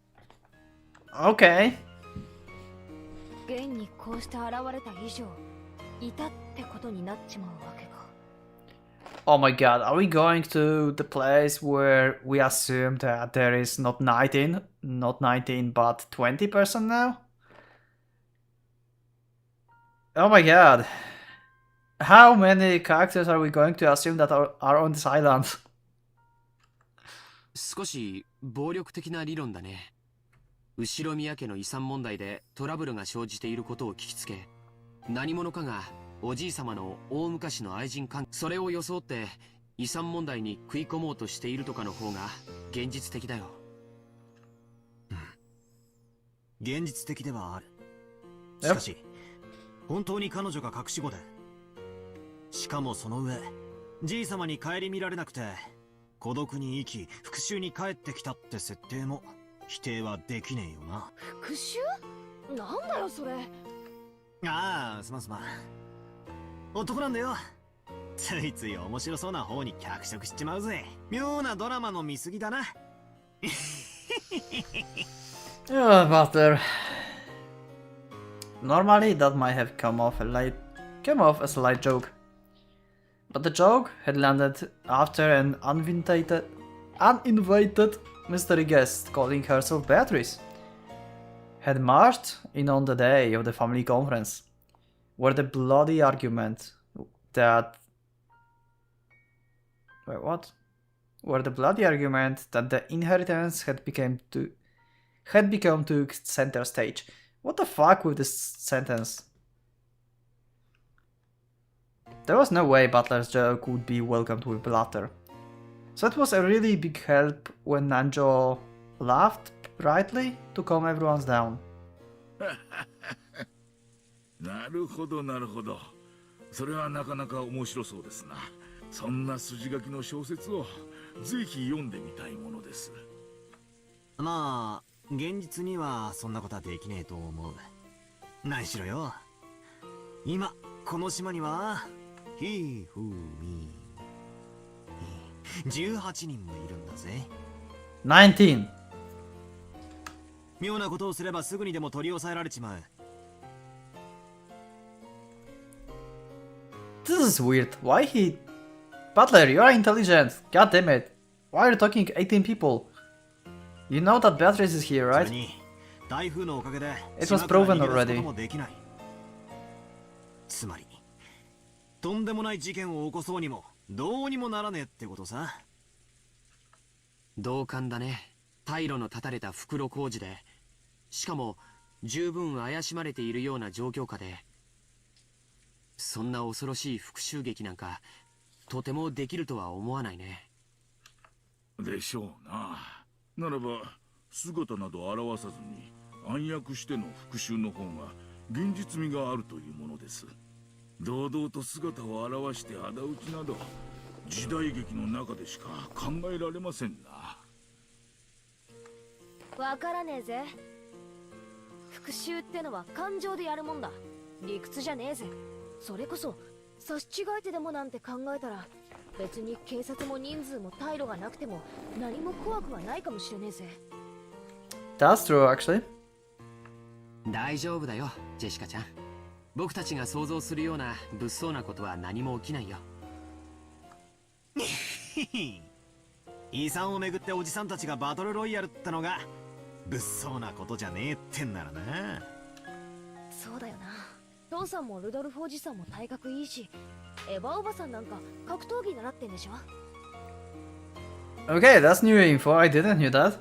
Okay. 現にこうして現れた以上、いたってことになっちまうわけか。 Oh my god, are we going to the place where we assume that there is not 19 but 20% now? Oh my god. How many characters are we going to assume that are on this island? 少し暴力的な理論だね。後宮家の遺産問題でトラブルが生じていることを聞きつけ、何者かがおじい様の大昔の愛人関係、それを装って遺産問題に食い込もうとしているとかの方が現実的だよ。現実的ではある。しかし本当に彼女が隠し子で、しかもその上じい様に顧みられなくて孤独に生き復讐に帰ってきたって設定も否定はできねえよな。復讐？なんだよそれ。ああ、すまんすまん。男なんだよ。ついつい面白そうな方に脚色しちまうぜ。妙なドラマの見過ぎだな。Oh, Butter. Normally that might have come off as a light joke. But the joke had landed after an uninvited mystery guest calling herself Beatrice had marched in on the day of the family conference, where the bloody argument that the inheritance had become to center stage. What the fuck with this sentence? There was no way Butler's joke would be welcomed with laughter. So it was a really big help when Nanjo laughed brightly to calm everyone's down. なるほどなるほど。それはなかなか面白そうですな。そんな筋書きの小説をぜひ読んでみたいものです。まあ現実にはそんなことはできねえと思う。何しろよ、今この島にはひーふーみー18人もいるんだぜ。19. 妙なことをすればすぐにでも取り押さえられちまう。This is weird. Why he... Butler, you are intelligent. God damn it. Why are you talking 18 people? You know that Beatrice is here, right? It was proven already. つまりとんでもない事件を起こそうにもどうにもならねえってことさ。同感だね。退路の断たれた袋小路で、しかも十分怪しまれているような状況下で、そんな恐ろしい復讐劇なんかとてもできるとは思わないね。でしょうな。ならば姿など現さずに暗躍しての復讐の方が現実味があるというものです。堂々と姿を現して仇討ちなど時代劇の中でしか考えられませんな。わからねえぜ。復讐ってのは感情でやるもんだ。理屈じゃねえぜ。それこそ差し違えてでもなんて考えたら、別に警察も人数も退路がなくても何も怖くはないかもしれねえぜ。That's true, actually. 大丈夫だよ、ジェシカちゃん。僕たちが想像するような物騒なことは何も起きないよ。遺産をめぐっておじさんたちがバトルロイヤルってのが物騒なことじゃねえってんならな。そうだよな。父さんもルドルフおじさんも体格いいし、エヴァおばさんなんか格闘技習ってんでしょ。 Okay, that's new info. I didn't knew that.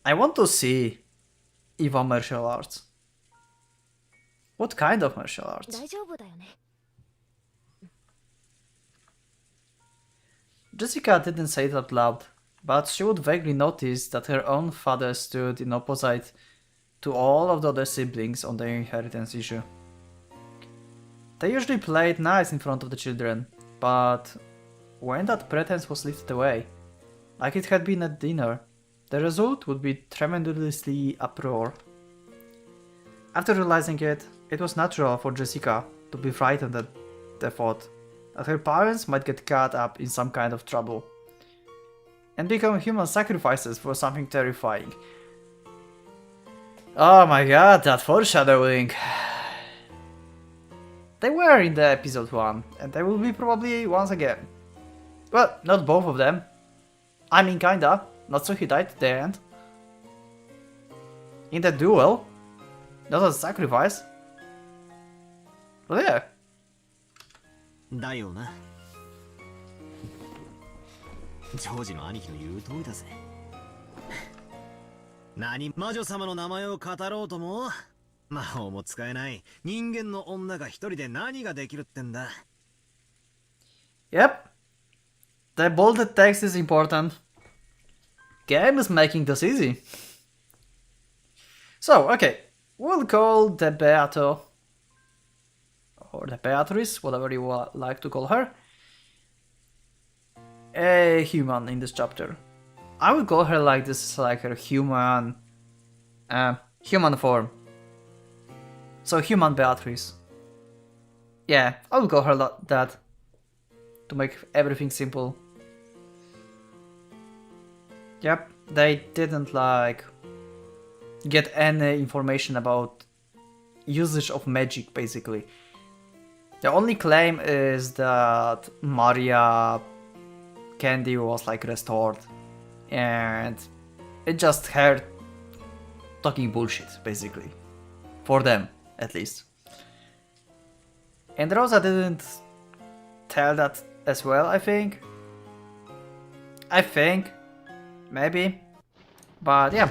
I want to see Eva martial arts. What kind of martial arts? 大丈夫だよね。Jessica didn't say it out loud, but she would vaguely notice that her own father stood in opposite to all of the other siblings on the inheritance issue. They usually played nice in front of the children, but when that pretense was lifted away, like it had been at dinner, the result would be tremendously uproar. After realizing it, it was natural for Jessica to be frightened at the thought that her parents might get caught up in some kind of trouble and become human sacrifices for something terrifying. Oh my god, that foreshadowing! They were in the episode 1, and they will be probably once again. Well, not both of them. I mean kinda, Natsuki died at the end. In the duel, not as a sacrifice. But yeah. だよな。ジョージの兄貴の言う通りだぜ。何魔女様の名前を語ろうとも魔法も使えない人間の女が一人で何ができるってんだ。 Yep. The bolded text is important. Game is making this easy. So, okay. We'll call the Beato, or the Beatrice, whatever you like to call her, a human in this chapter. I will call her like this, like her human form. So human Beatrice. Yeah, I will call her that to make everything simple. Yep, they didn't like get any information about usage of magic basically. The only claim is that Maria Candy was like restored, and it's just her talking bullshit basically, for them at least. And Rosa didn't tell that as well, I think, maybe, but yeah.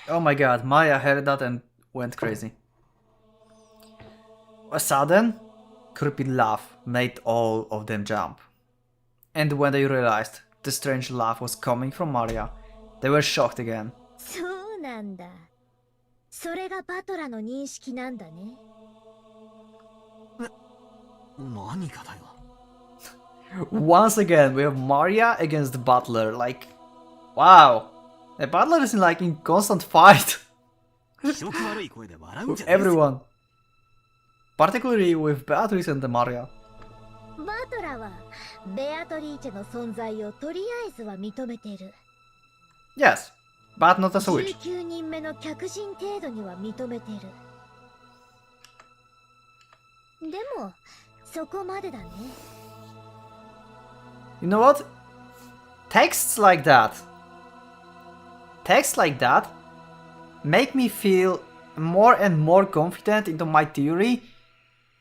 Oh my god, Maya heard that and went crazy. A sudden, creepy laugh made all of them jump. And when they realized the strange laugh was coming from Maria, they were shocked again. そうなんだ。それがバトラの認識なんだね。何かだよ。Once again, we have Maria against the butler. Like, wow, the butler is in constant fight with everyone, particularly with Beatrice and Maria. バトラはベアトリーチェの存在をとりあえずは認めてる。Yes, but not as a witch. 19人目の客人程度には認めてる。でもそこまでだね。You know what? Texts like that make me feel more and more confident into my theory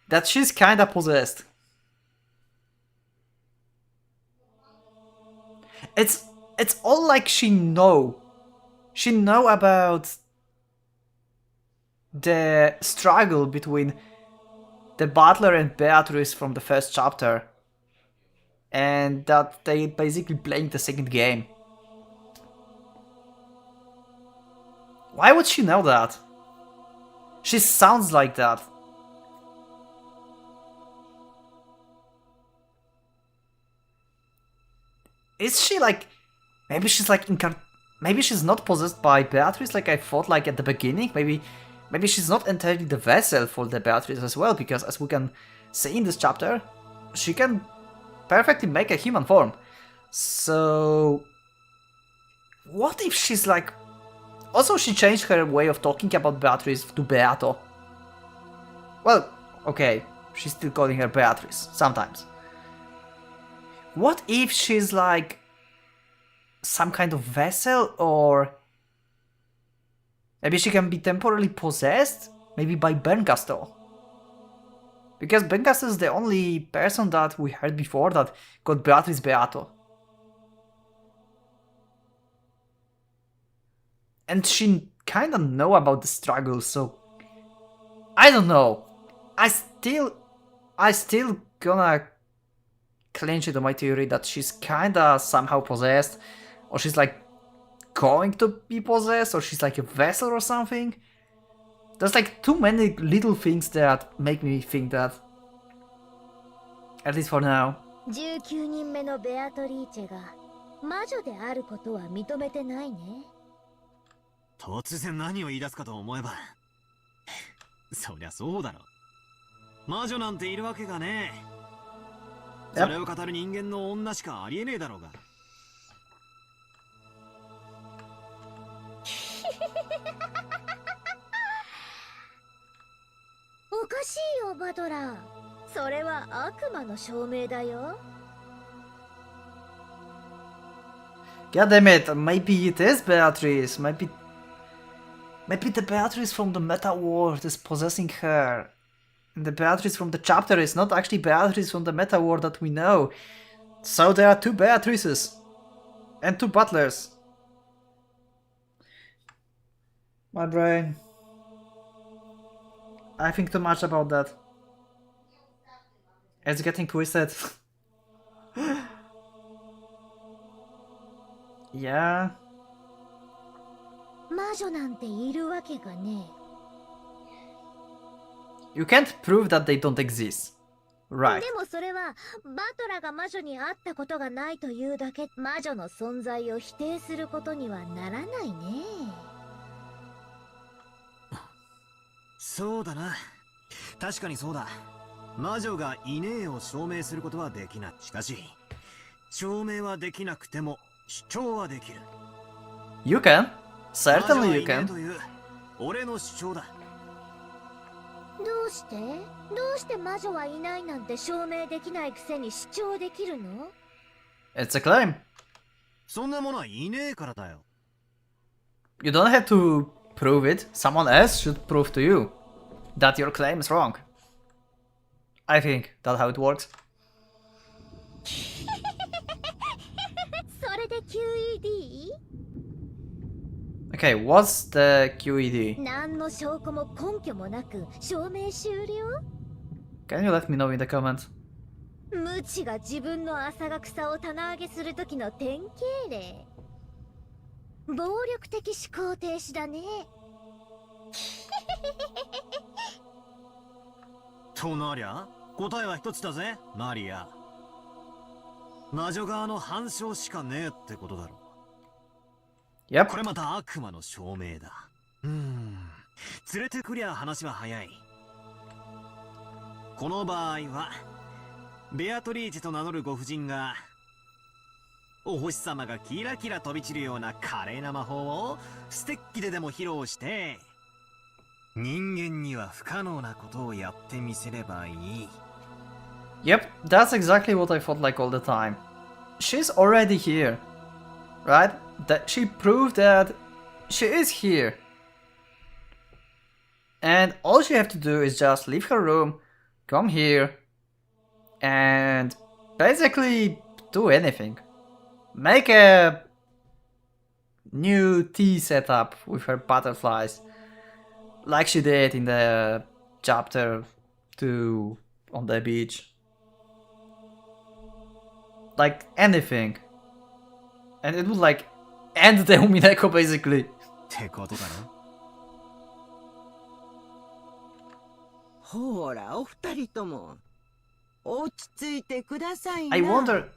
that she's kinda possessed. It's all like she know about the struggle between the butler and Beatrice from the first chapter, and that they basically playing the second game. Why would she know that? She sounds like that. Is she like... Maybe she's like maybe she's not possessed by Beatrice like I thought like at the beginning. Maybe she's not entirely the vessel for the Beatrice as well, because as we can see in this chapter, she can perfectly make a human form. So what if she's like... Also, she changed her way of talking about Beatrice to Beato. Well, okay, she's still calling her Beatrice sometimes. What if she's like some kind of vessel, or maybe she can be temporarily possessed, maybe by Bencasto? Because Bencasto is the only person that we heard before that got Beatrice Beato. And she kinda know about the struggle, so I don't know. I still gonna clinch it to my theory that she's kinda somehow possessed, or she's like going to be possessed, or she's like a vessel or something. There's like too many little things that make me think that. At least for now. 19人目のベアトリーチェが魔女であることは認めてないね。突然何を言い出すかと思えばそりゃそうだろ。魔女なんているわけがねえ。それを語る人間の女しかありえねえだろうが。おかしいよバトラー。それは悪魔の証明だよ。God damn it, maybe it is Beatrice. Maybe the Beatrice from the meta world is possessing her. And the Beatrice from the chapter is not actually Beatrice from the meta world that we know. So there are two Beatrices. And two butlers. My brain. I think too much about that. It's getting twisted. Yeah. 魔女なんているわけがね You can't prove that they don't exist. え。 Right. でもそれはバトラが魔女に会ったことがないというだけ。魔女の存在を否定することにはならないね。そうだな。確かにそうだ。魔女がいねえを証明することはできない。しかし証明はできなくても主張はできる。 You can. Certainly you 魔女はいねえ can. という俺の主張だ。どうして魔女はいないなんて証明できないくせに主張できるの？ It's a claim. そんなものはいねえからだよ。 You don't have to prove it. Someone else should prove to you that your claim is wrong. I think that's how it works. それで QED？ Okay, what's the QED? 何の証拠も根拠もなく証明終了？ Can you let me know in the comments? 無知が自分の浅が草を棚上げする時の典型例。暴力的思考停止だね。となりゃ答えは一つだぜマリア。魔女側の反証しかねえってことだろ。Yep. これまた悪魔の証明だ。連れてくりゃ話は早い。この場合はベアトリーチェと名乗るご婦人がお星様がキラキラ飛び散るような華麗な魔法をステッキででも披露して人間には不可能なことをやってみせればいい。 Yep, that's exactly what I thought like all the time. She's already here. Right? That she proved that she is here. And all she have to do is just leave her room, come here, and basically do anything. Make a new tea setup with her butterflies, like she did in the chapter 2 on the beach. Like anything. And it would like end the Umineko basically. ってことだろ。ほら、お二人とも落ち着いてくださいな。 I wonder.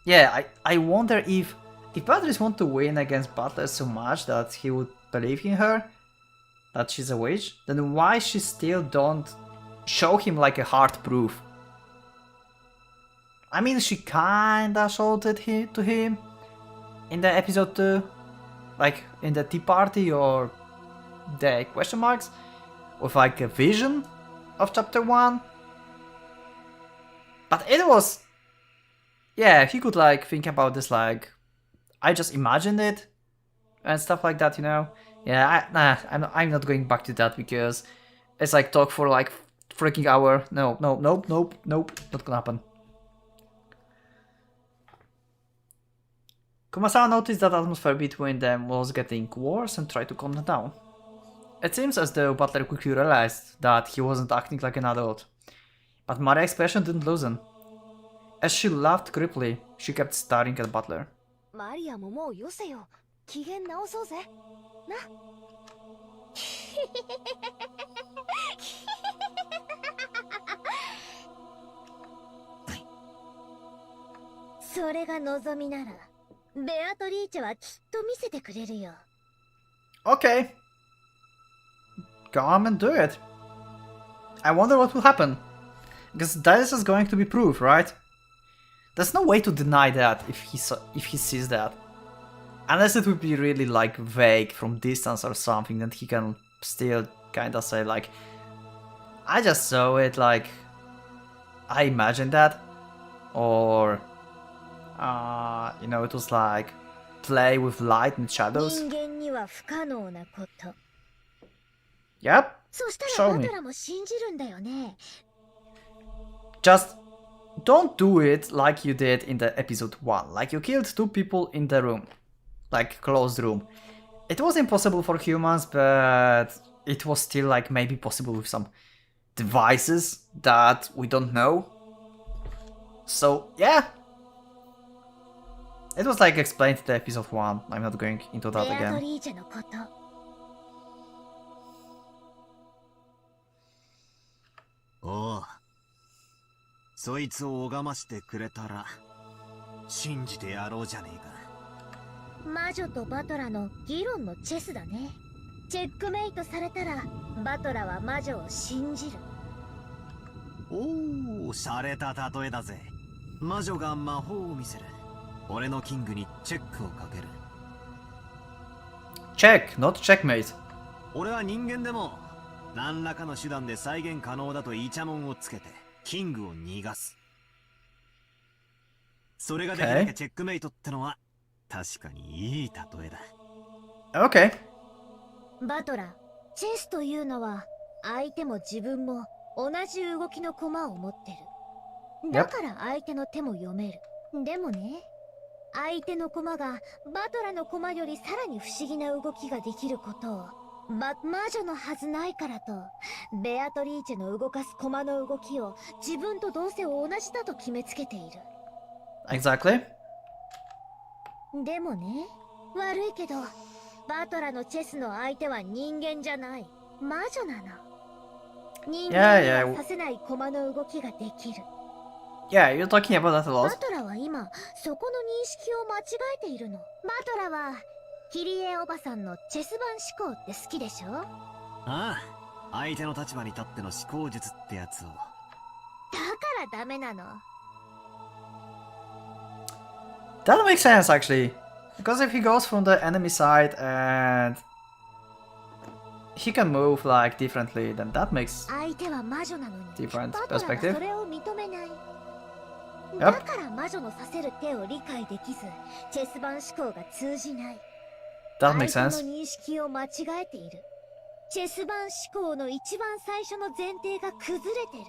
Yeah, I wonder if Patrice want to win against Butler so much that he would believe in her, that she's a witch, then why she still don't show him like a hard proof? I mean, she kinda showed it to him in the episode 2, like in the tea party or the question marks, with like a vision of chapter 1. But it was, yeah, he could like think about this like, I just imagined it and stuff like that, you know. Yeah, I'm not going back to that because it's like talk for like freaking hour. Nope, not gonna happen. Kumasawa noticed that atmosphere between them was getting worse and tried to calm them down. It seems as though Butler quickly realized that he wasn't acting like an adult. But Maria's expression didn't loosen. As she laughed creepily, she kept staring at Butler. マリアももうよせよ。機嫌直そうぜ。な。それが望みならベアトリーチェはきっと見せてくれるよ。 Okay. Come and do it. I wonder what will happen. Because this is going to be proof, right? There's no way to deny that if he sees that. Unless it would be really like vague from distance or something, then he can still kinda say like, I just saw it, like, I imagined that. Or, you know, it was like, play with light and shadows. 人間には不可能なこと。 Yep. そしたら Show バ me. トラも信じるんだよね。 Just don't do it like you did in the episode 1. Like you killed 2 people in the room. Like closed room. It was impossible for humans, but it was still like maybe possible with some devices that we don't know. So yeah. It was like explained in the episode 1. I'm not going into ベ that アト again. リーチェのこと。 おう。そいつを拝ましてくれたら信じてやろうじゃねえか。魔女とバトラの議論のチェスだね。チェックメイトされたらバトラは魔女を信じる。おお、洒落た例えだぜ。魔女が魔法を見せる。俺のキングにチェックをかける。 Check, not checkmate. 俺は人間でも何らかの手段で再現可能だとイチャモンをつけてキングを逃がす。それができなきゃチェックメイトってのは確かにいい例えだ。 Okay. バトラ、チェスというのは相手も自分も同じ動きの駒を持ってる。だから相手の手も読める。でもね、相手の駒がバトラの駒よりさらに不思議な動きができることを魔女のはずないからと、ベアトリーチェの動かす駒の動きを自分とどうせ同じだと決めつけている。 Exactly. でもね、悪いけどバトラのチェスの相手は人間じゃない、魔女なの。人間にはさせない駒の動きができる。 Yeah, you're talking about that a バ lot. トラは今そこの認識を間違えているの。バトラはキリエおばさんのチェス盤思考って好きでしょ。ああ、相手の立場に立っての思考術ってやつを。だからダメなの。 That makes sense actually. Because if he goes from the enemy side and he can move like differently, then that makes 相手は魔女なのに different バトラは perspective. それを認めない。 Yep. だから魔女のさせる手を理解できず、チェス盤思考が通じない。 That makes 相 sense. 手の認識を間違えている。チェス盤思考の一番最初の前提が崩れてる。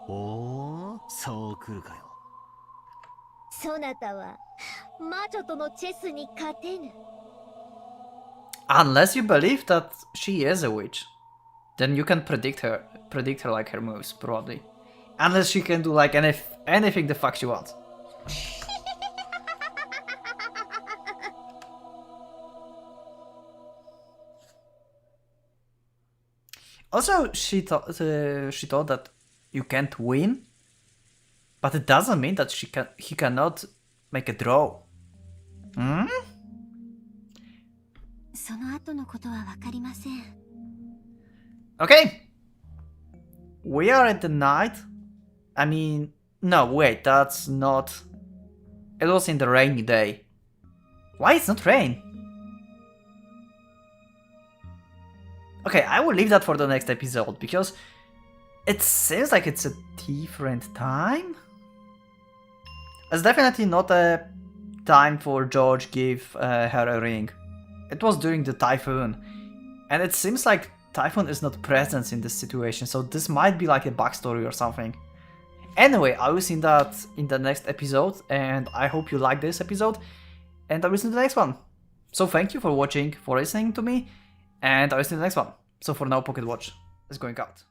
おお、そう来るかよ。そなたは魔女とのチェスに勝てぬ。 Unless you believe that she is a witch, then you can predict her like her moves probably. Unless she can do like anything the fuck she wants. Also, she thought that you can't win, but it doesn't mean that he cannot make a draw. Hmm? その後のことはわかりません。 Okay. We are at the night. I mean, no, wait, that's not... It was in the rainy day. Why it's not rain? Okay, I will leave that for the next episode, because it seems like it's a different time. It's definitely not a time for George give her a ring. It was during the typhoon, and it seems like Typhoon is not present in this situation, so this might be like a backstory or something. Anyway, I will see that in the next episode, and I hope you like this episode, and I will see you in the next one. So thank you for watching, for listening to me, and I will see you in the next one. So for now, Pocket Watch is going out.